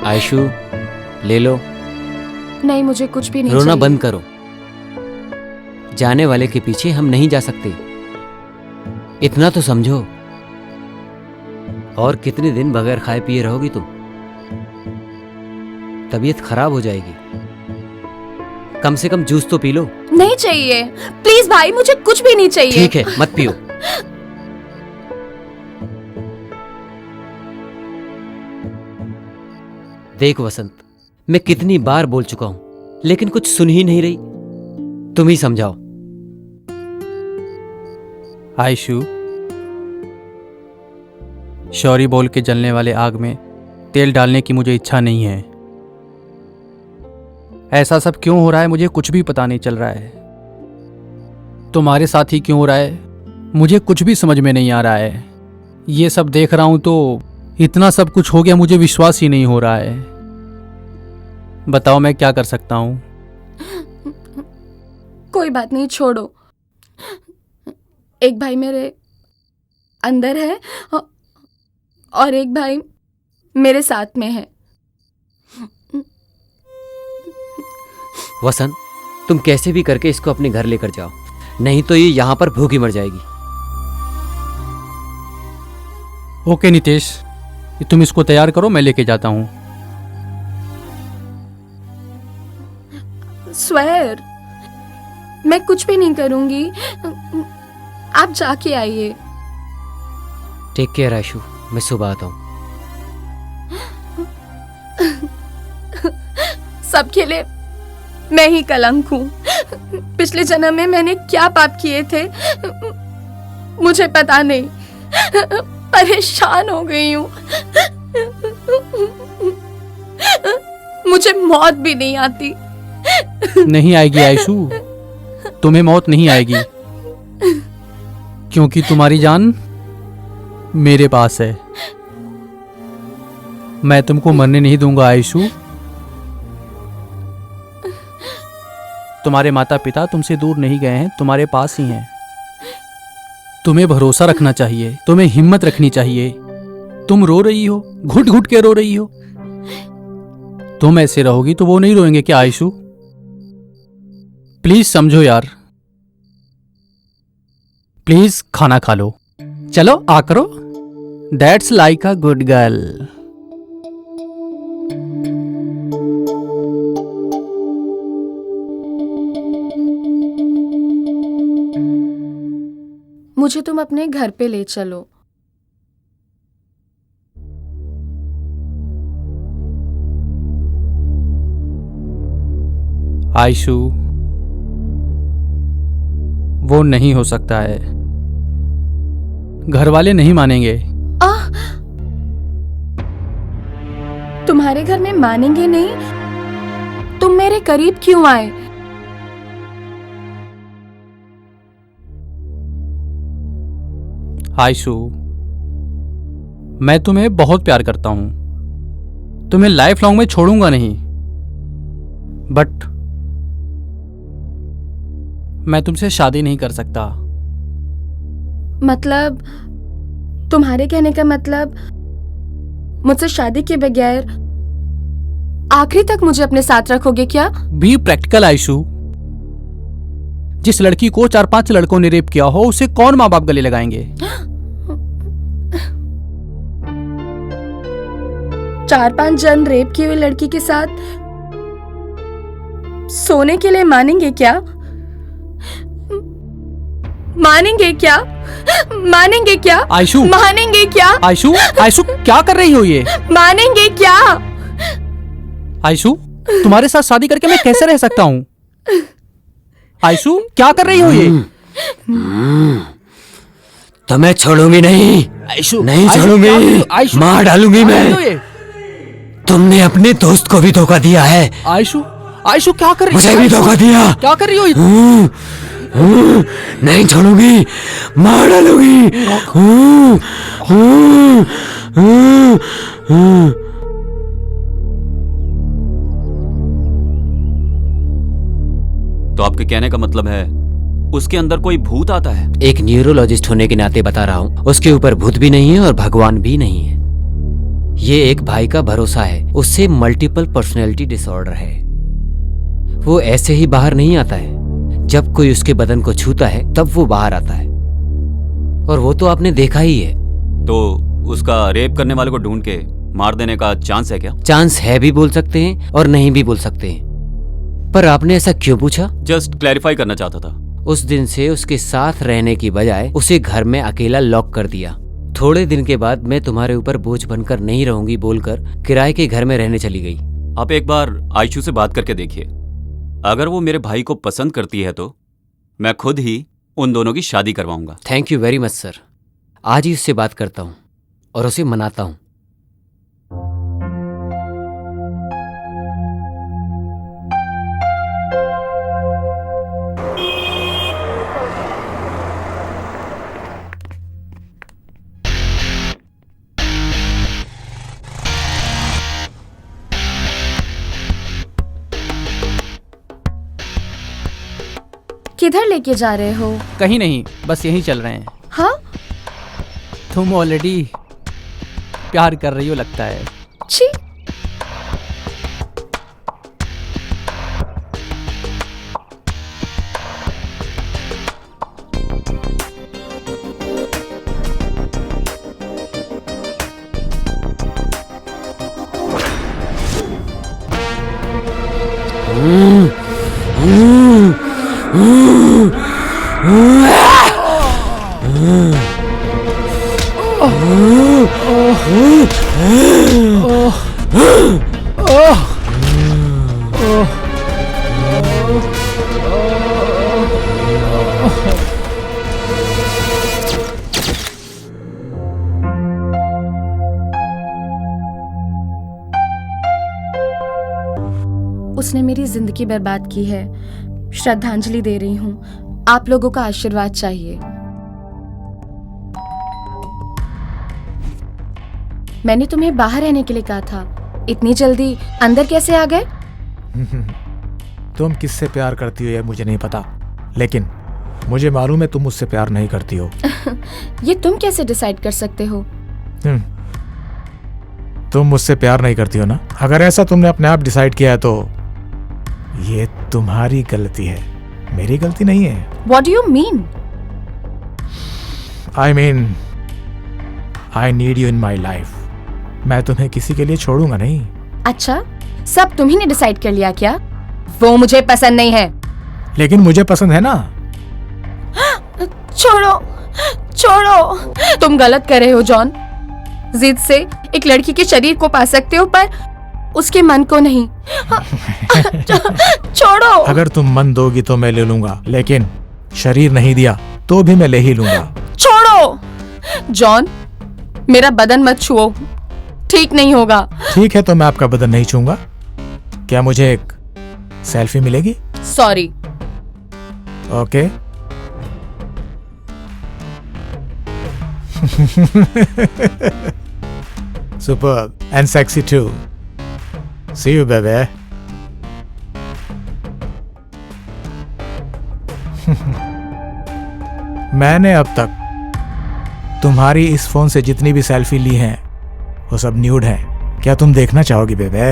आयशु, ले लो। नहीं, मुझे कुछ भी नहीं रोना चाहिए। बंद करो। जाने वाले के पीछे हम नहीं जा सकते, इतना तो समझो। और कितने दिन बगैर खाए पिए रहोगी तुम? तबीयत खराब हो जाएगी। कम से कम जूस तो पी लो। नहीं चाहिए, प्लीज भाई, मुझे कुछ भी नहीं चाहिए। ठीक है, मत पियो। देख वसंत, मैं कितनी बार बोल चुका हूं, लेकिन कुछ सुन ही नहीं रही। तुम ही समझाओ। आयशु, शौरी बोल के जलने वाले आग में तेल डालने की मुझे इच्छा नहीं है। ऐसा सब क्यों हो रहा है मुझे कुछ भी पता नहीं चल रहा है। तुम्हारे साथ ही क्यों हो रहा है मुझे कुछ भी समझ में नहीं आ रहा है। ये सब देख रहा हूं तो इतना सब कुछ हो गया, मुझे विश्वास ही नहीं हो रहा है। बताओ मैं क्या कर सकता हूं? कोई बात नहीं, छोड़ो। एक भाई मेरे अंदर है और एक भाई मेरे साथ में है। वसंत, तुम कैसे भी करके इसको अपने घर लेकर जाओ, नहीं तो ये यहां पर भूखी मर जाएगी। ओके नितेश, तुम इसको तैयार करो, मैं लेके जाता हूं। स्वेर, मैं कुछ भी नहीं करूंगी, आप जाके आइए। टेक केयर आयशु, मैं सुबह आता हूं। सबके लिए मैं ही कलंक हूं। पिछले जन्म में मैंने क्या पाप किए थे मुझे पता नहीं। परेशान हो गई हूं। मुझे मौत भी नहीं आती। नहीं आएगी आयशु, तुम्हें मौत नहीं आएगी, क्योंकि तुम्हारी जान मेरे पास है। मैं तुमको मरने नहीं दूंगा आयशु। तुम्हारे माता पिता तुमसे दूर नहीं गए हैं, तुम्हारे पास ही हैं। तुम्हें भरोसा रखना चाहिए, तुम्हें हिम्मत रखनी चाहिए। तुम रो रही हो, घुट घुट के रो रही हो। तुम ऐसे रहोगी तो वो नहीं रोएंगे क्या आयशु? प्लीज समझो यार, प्लीज खाना खा लो। चलो आ करो। That's like a good girl. मुझे तुम अपने घर पे ले चलो। आयशु, वो नहीं हो सकता है, घर वाले नहीं मानेंगे। तुम्हारे घर में मानेंगे नहीं? तुम मेरे करीब क्यों आए? आयशु, मैं तुम्हें बहुत प्यार करता हूं, तुम्हें लाइफ लॉन्ग में छोड़ूंगा नहीं, बट मैं तुमसे शादी नहीं कर सकता। मतलब तुम्हारे कहने का मतलब मुझसे शादी के बगैर आखिरी तक मुझे अपने साथ रखोगे क्या? Be practical Aishu. जिस लड़की को 4-5 लड़कों ने रेप किया हो उसे कौन माँ बाप गले लगाएंगे? 4-5 जन रेप की हुई लड़की के साथ सोने के लिए मानेंगे क्या? मानेंगे क्या? मानेंगे क्या? आयशु, मानेंगे क्या? आयशु, आयशु क्या कर रही हो ये? मानेंगे क्या? आयशु, तुम्हारे साथ शादी करके मैं कैसे रह सकता हूँ? आयशु क्या कर रही हो ये? तो मैं छोड़ूंगी नहीं। आयशु, नहीं आयशु, छोड़ूंगी, आयशु, मार डालूंगी क्या कर मैं। रही हो ये? तुमने अपने दोस्त को भी धोखा दिया है। आयशु, आयशु क्या कर रही? मुझे भी धोखा दिया। क्या कर रही हो? नहीं छोड़ूंगी, मार डालूंगी। तो आपके कहने का मतलब है उसके अंदर कोई भूत आता है? एक न्यूरोलॉजिस्ट होने के नाते बता रहा हूँ, उसके ऊपर भूत भी नहीं है और भगवान भी नहीं है। ये एक भाई का भरोसा है, उससे मल्टीपल पर्सनैलिटी डिसऑर्डर है। वो ऐसे ही बाहर नहीं आता है, जब कोई उसके बदन को छूता है तब वो बाहर आता है, और वो तो आपने देखा ही है। तो उसका रेप करने वाले को ढूंढ के मार देने का चांस है क्या? चांस है भी बोल सकते हैं और नहीं भी बोल सकते हैं। पर आपने ऐसा क्यों पूछा? जस्ट क्लैरिफाई करना चाहता था। उस दिन से उसके साथ रहने की बजाय उसे घर में अकेला लॉक कर दिया। थोड़े दिन के बाद मैं तुम्हारे ऊपर बोझ बनकर नहीं रहूंगी बोलकर किराए के घर में रहने चली गई। आप एक बार आयशु से बात करके देखिए, अगर वो मेरे भाई को पसंद करती है तो मैं खुद ही उन दोनों की शादी करवाऊंगा। Thank you very much sir. आज ही उससे बात करता हूँ और उसे मनाता हूँ। किधर लेके जा रहे हो? कहीं नहीं, बस यहीं चल रहे हैं। हाँ? तुम ऑलरेडी प्यार कर रही हो लगता है। छी। उसने मेरी जिंदगी बर्बाद की है। श्रद्धांजलि दे रही हूँ। आप लोगों का आशीर्वाद चाहिए। मैंने तुम्हें बाहर रहने के लिए कहा था, इतनी जल्दी अंदर कैसे आ गए? तुम किससे प्यार करती हो ये मुझे नहीं पता, लेकिन मुझे मालूम है तुम मुझसे प्यार नहीं करती हो। ये तुम कैसे डिसाइड कर सकते हो? तुम मुझसे प्यार नहीं करती हो ना? अगर ऐसा तुमने अपने आप डिसाइड किया है तो ये तुम्हारी गलती है, मेरी गलती नहीं है। What do you mean? I mean, I need you in my life. मैं तुम्हें किसी के लिए छोड़ूंगा नहीं। अच्छा, सब तुम्ही ने डिसाइड कर लिया क्या? वो मुझे पसंद नहीं है। लेकिन मुझे पसंद है ना। छोड़ो, छोड़ो। तुम गलत कर रहे हो जॉन। जिद से एक लड़की के शरीर को पा सकते हो पर उसके मन को नहीं। छोड़ो। अगर तुम मन दोगी तो मैं ले लूंगा, लेकिन शरीर नहीं दिया तो भी मैं ले ही लूंगा। छोड़ो जॉन, मेरा बदन मत छुओ, ठीक नहीं होगा। ठीक है तो मैं आपका बदन नहीं छूंगा। क्या मुझे एक सेल्फी मिलेगी? Sorry. Okay. Superb and sexy too. See you, baby. मैंने अब तक तुम्हारी इस फोन से जितनी भी सेल्फी ली हैं वो सब न्यूड हैं। क्या तुम देखना चाहोगी बेबे?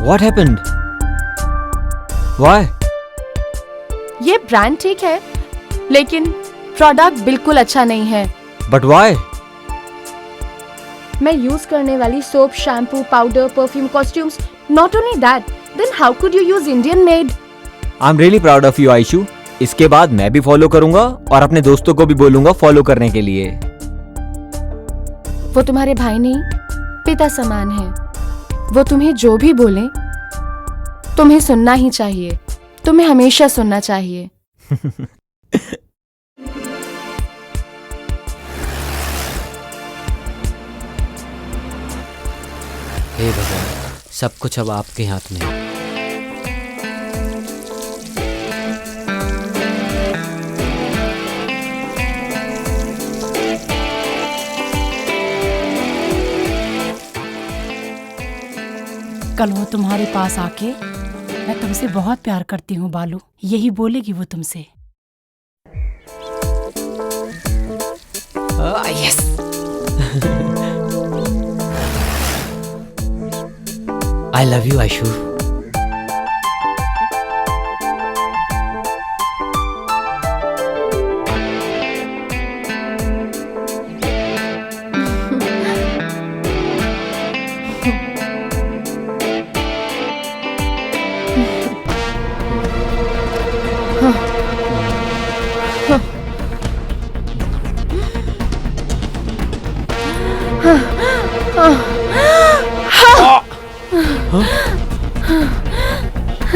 What happened? Why? ये ब्रांड ठीक है, लेकिन प्रोडक्ट बिल्कुल अच्छा नहीं है। But why? मैं यूज करने वाली soap, shampoo, powder, perfume, costumes, not only that, then how could you use Indian made? I'm really proud of you, Ayshu. इसके बाद मैं भी फॉलो करूंगा और अपने दोस्तों को भी बोलूंगा फॉलो करने के लिए। वो तुम्हारे भाई नहीं, पिता समान है। वो तुम्हें जो भी बोले, तुम्हें सुनना ही चाहिए। तुम्हें हमेशा सुनना चाहिए। हे भगवान, सब कुछ अब आपके हाथ में है। कल वो तुम्हारे पास आके मैं तुमसे बहुत प्यार करती हूँ बालू, यही बोलेगी वो तुमसे। Yes. I love you Aishu.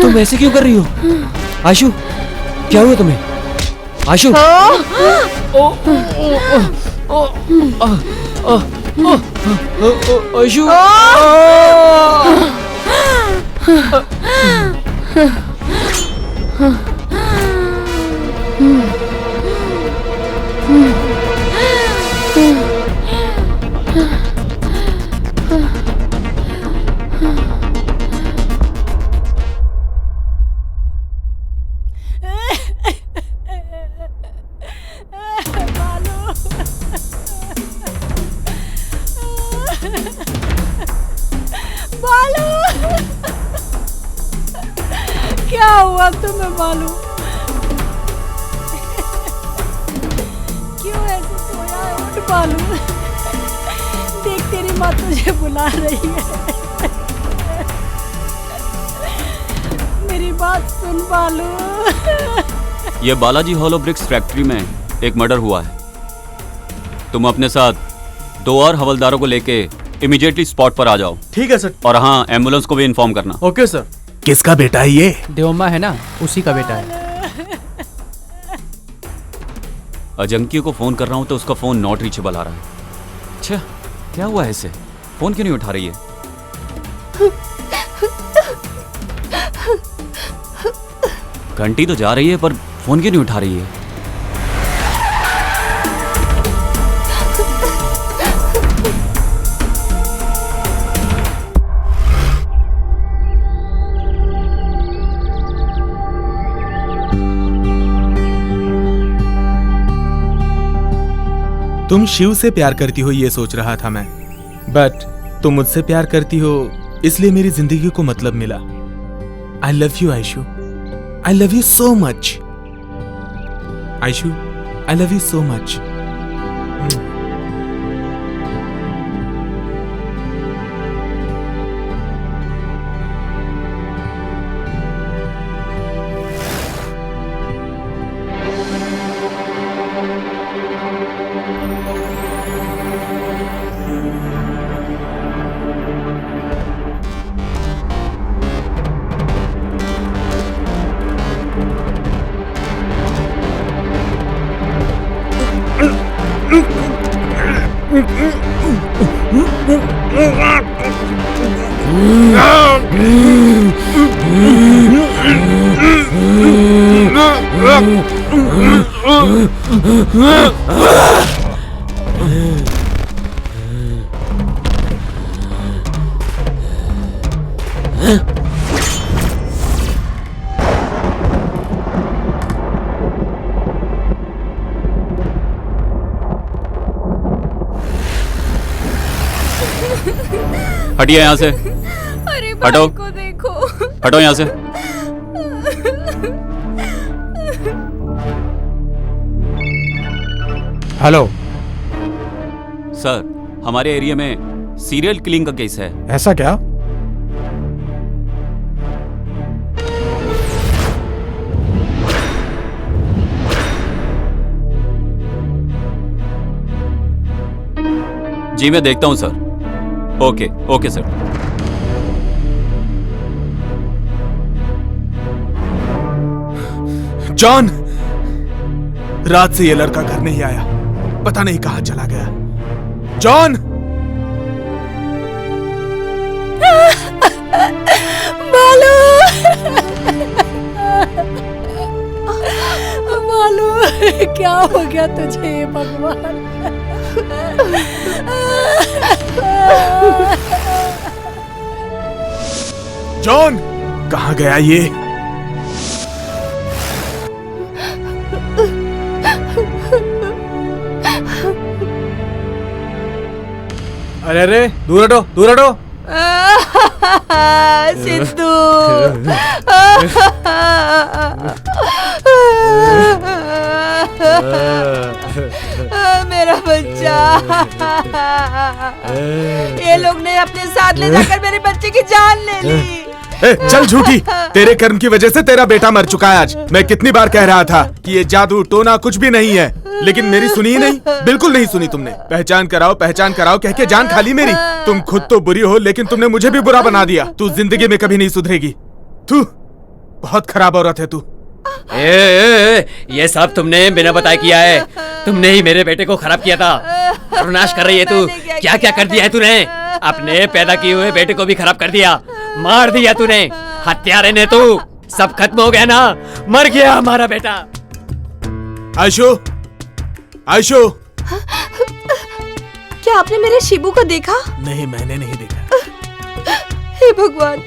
तुम ऐसे क्यों कर रही हो आयशु? क्या हुआ तुम्हें आयशु? आयशु क्या हुआ तुम्हें बालू? क्यों ऐसे सोया है? उठ बालू, देख तेरी माँ तुझे बुला रही है। मेरी बात सुन बालू। ये बालाजी हॉलो ब्रिक्स फैक्ट्री में एक मर्डर हुआ है। तुम अपने साथ 2 और हवलदारों को लेके इमीडिएटली स्पॉट पर आ जाओ। ठीक है सर। और हाँ, एम्बुलेंस को भी इन्फॉर्म करना। Okay sir. किसका बेटा है ये? देवम्मा है ना, उसी का बेटा है। अजंकी को फोन कर रहा हूँ तो उसका फोन नॉट रीचेबल आ रहा है। अच्छा, क्या हुआ है इसे? फोन क्यों नहीं उठा रही है? घंटी तो जा रही है पर फोन क्यों नहीं उठा रही है? तुम शिव से प्यार करती हो ये सोच रहा था मैं, बट तुम मुझसे प्यार करती हो इसलिए मेरी जिंदगी को मतलब मिला। I love you Ayshu, I love you so much Ayshu, I love you so much. हटिए यहाँ से। अरे हटो। भाई को देखो। हटो यहाँ से। हेलो सर, हमारे एरिया में सीरियल किलिंग का केस है। ऐसा क्या? जी मैं देखता हूँ sir. Okay okay sir. John, रात से ये लड़का घर नहीं आया, पता नहीं कहां चला गया। जॉन! बालू बालू, क्या हो गया तुझे भगवान? जॉन, कहां गया ये? अरे अरे, दूर हटो, दूर हटो। सिद्धू मेरा बच्चा, ये लोग ने अपने साथ ले जाकर मेरे बच्चे की जान ले ली। चल झूठी, तेरे कर्म की वजह से तेरा बेटा मर चुका है आज। मैं कितनी बार कह रहा था कि ये जादू टोना कुछ भी नहीं है, लेकिन मेरी सुनी ही नहीं, बिल्कुल नहीं सुनी तुमने। पहचान कराओ कह के जान खाली मेरी। तुम खुद तो बुरी हो, लेकिन तुमने मुझे भी बुरा बना दिया। तू जिंदगी में कभी नहीं सुधरेगी। तू बहुत खराब औरत है तू। ये सब तुमने बिना बताए किया है। तुमने ही मेरे बेटे को खराब किया था। सर्वनाश कर रही है तू। क्या क्या कर दिया है तूने? अपने पैदा किए हुए बेटे को भी खराब कर दिया, मार दिया तूने। हत्यारे ने तू। सब खत्म हो गया ना, मर गया हमारा बेटा। आयशो, आयशो। क्या आपने मेरे शिबू को देखा? नहीं, मैंने नहीं देखा। हे भगवान।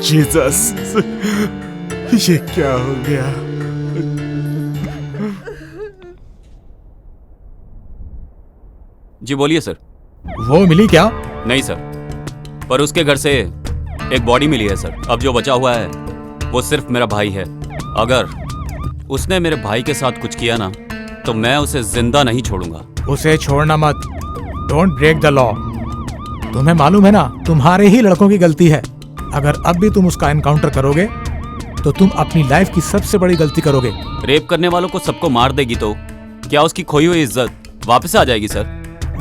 जीसस, ये क्या हो गया? जी बोलिए सर। वो मिली क्या? नहीं सर, पर उसके घर से एक बॉडी मिली है सर। अब जो बचा हुआ है वो सिर्फ मेरा भाई है। अगर उसने मेरे भाई के साथ कुछ किया ना, तो मैं उसे जिंदा नहीं छोड़ूंगा। उसे छोड़ना मत। Don't break the law. तुम्हें मालूम है ना, तुम्हारे ही लड़कों की गलती है। अगर अब भी तुम उसका एनकाउंटर करोगे तो तुम अपनी लाइफ की सबसे बड़ी गलती करोगे। रेप करने वालों को सबको मार देगी तो क्या उसकी खोई हुई इज्जत वापस आ जाएगी सर?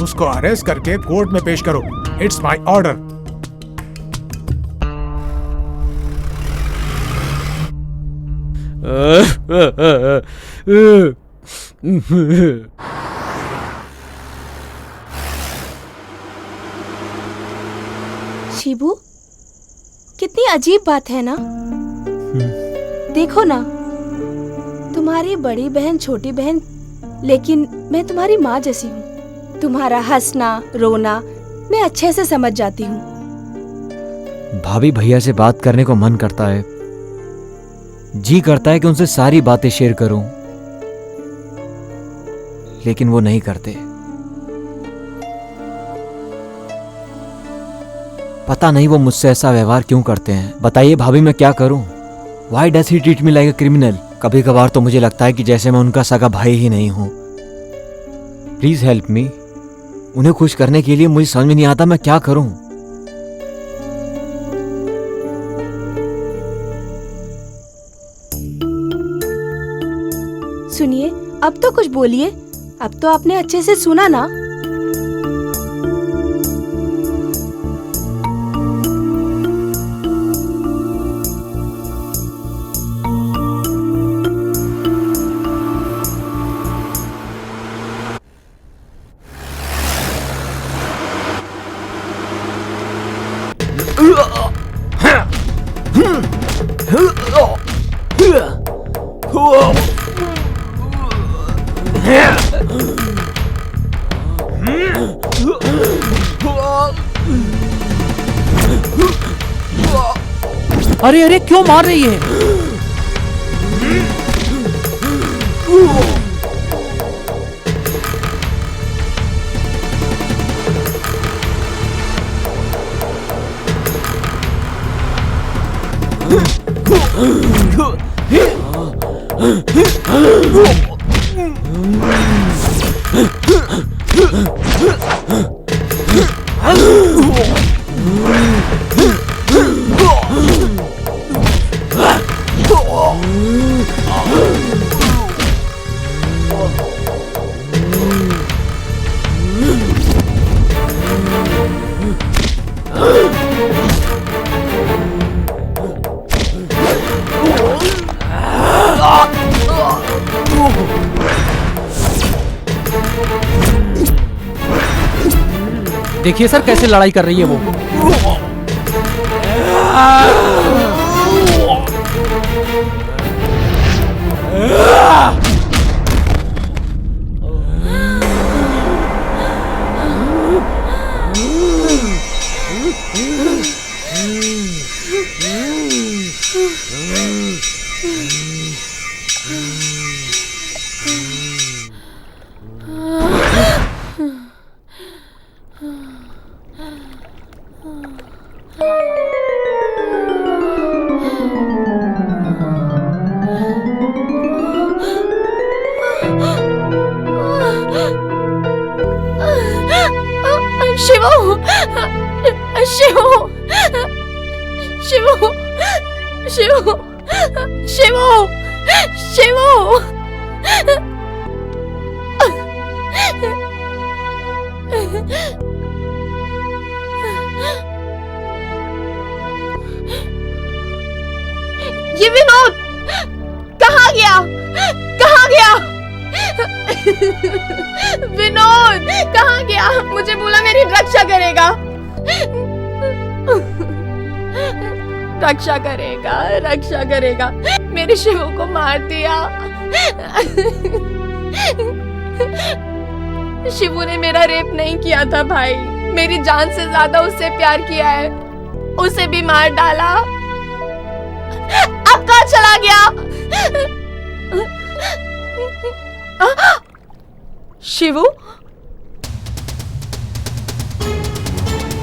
उसको अरेस्ट करके कोर्ट में पेश करो। It's my order. शिबू, कितनी अजीब बात है ना। देखो ना, तुम्हारी बड़ी बहन छोटी बहन लेकिन मैं तुम्हारी माँ जैसी हूँ। तुम्हारा हंसना रोना मैं अच्छे से समझ जाती हूँ। भाभी भैया से बात करने को मन करता है, जी करता है कि उनसे सारी बातें शेयर करूं, लेकिन वो नहीं करते। पता नहीं वो मुझसे ऐसा व्यवहार क्यों करते हैं। बताइए भाभी मैं क्या करूं? Why does he treat me like a criminal? कभी कभार तो मुझे लगता है कि जैसे मैं उनका सगा भाई ही नहीं हूं। Please help me. उन्हें खुश करने के लिए मुझे समझ में नहीं आता मैं क्या करूं। सुनिए, अब तो कुछ बोलिए। अब तो आपने अच्छे से सुना ना। अरे अरे क्यों मार रही है? देखिए सर कैसे लड़ाई कर रही है वो। ये विनोद कहाँ गया? कहाँ गया? विनोद कहाँ गया? मुझे बोला मेरी रक्षा करेगा, रक्षा करेगा, रक्षा करेगा। मेरे शिवू को मार दिया। शिवू ने मेरा रेप नहीं किया था भाई, मेरी जान से ज्यादा उससे प्यार किया है, उसे भी मार डाला। अब कहाँ चला गया? शिवू,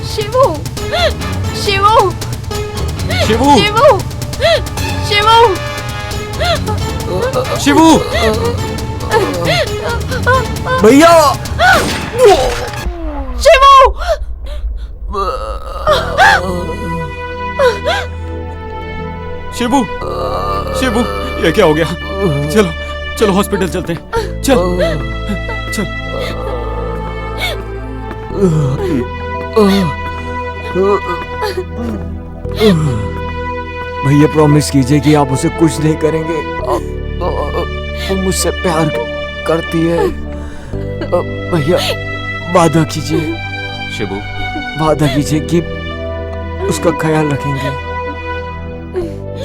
शिवू, शिवू, शिवू, शिवू, शिवू, शिवू, भैया, शिवू, शिवू, शिवू, ये क्या हो गया? चलो चलो हॉस्पिटल चलते हैं। चल चल। भैया प्रॉमिस कीजिए कि आप उसे कुछ नहीं करेंगे। वो मुझसे प्यार करती है। भैया वादा कीजिए। शिबू, वादा कीजिए कि उसका ख्याल रखेंगे।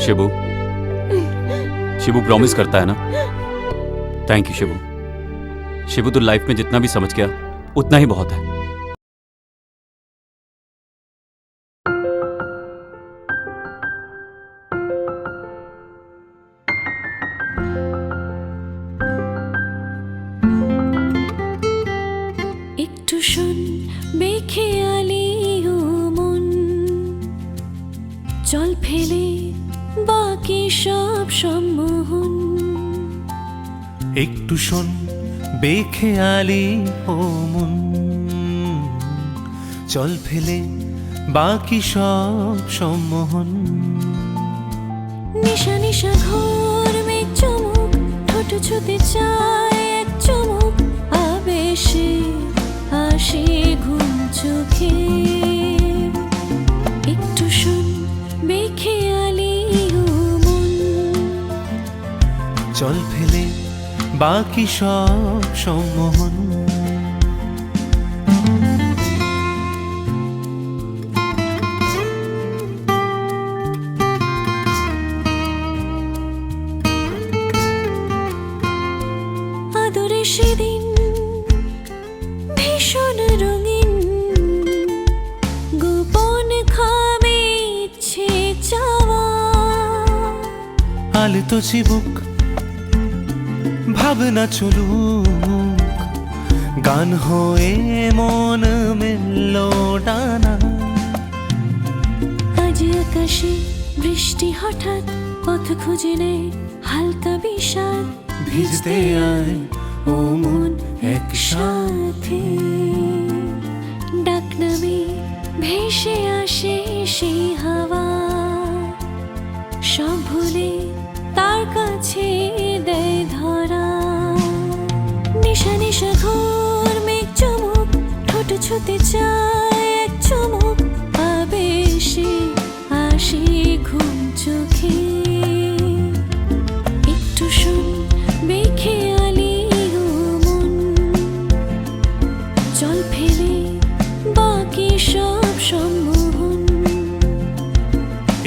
शिबू, शिबू प्रॉमिस करता है ना? Thank you Shibu. शिबू तू लाइफ में जितना भी समझ गया उतना ही बहुत है। একটু শোন বেখেয়ালি ও মন, চল ফেলে বাকি সব সম্মোহন। একটু শোন বেখেয়ালি ও মন, চল ফেলে বাকি সব সম্মোহন। নিশা নিশা ঘোর মেঘ চমক, ঠোঁট ছুতে চায় এক চমক, আবেশে আসে ঘুম চোখে। একটু শোন বেখেয়ালি ও মন, চল ফেলে বাকি সব সম্মোহন। আদরে সেদিন ভীষণ রঙিন, গোপন খাবে ইচ্ছে চাওয়া। আলতো চিবুক ভাবনা চলুক, গান হয়ে মন মেললো ডানা। আজ আকাশে বৃষ্টি হঠাৎ পথ খুঁজে নেয় হালকা বিষাদ। ভিজতে আয় ও মন একসাথে, ডাক নামে ভেসে আসে সেই হাওয়া। সব ভুলে তার কাছে দেয় ধরা। নিশা নিশা ঘোর মেঘ চমক, ঠোঁট ছুতে চায় এক চমক, আবেশে আসে ঘুম চোখে। একটু শোন বেখেয়ালি ও মন, চল ফেলে বাকি সব সম্মোহন।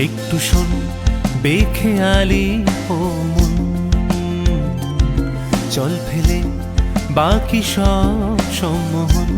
একটু শোন বেখেয়ালি ও মন, চল ফেলে বাকি সব সম্মোহন।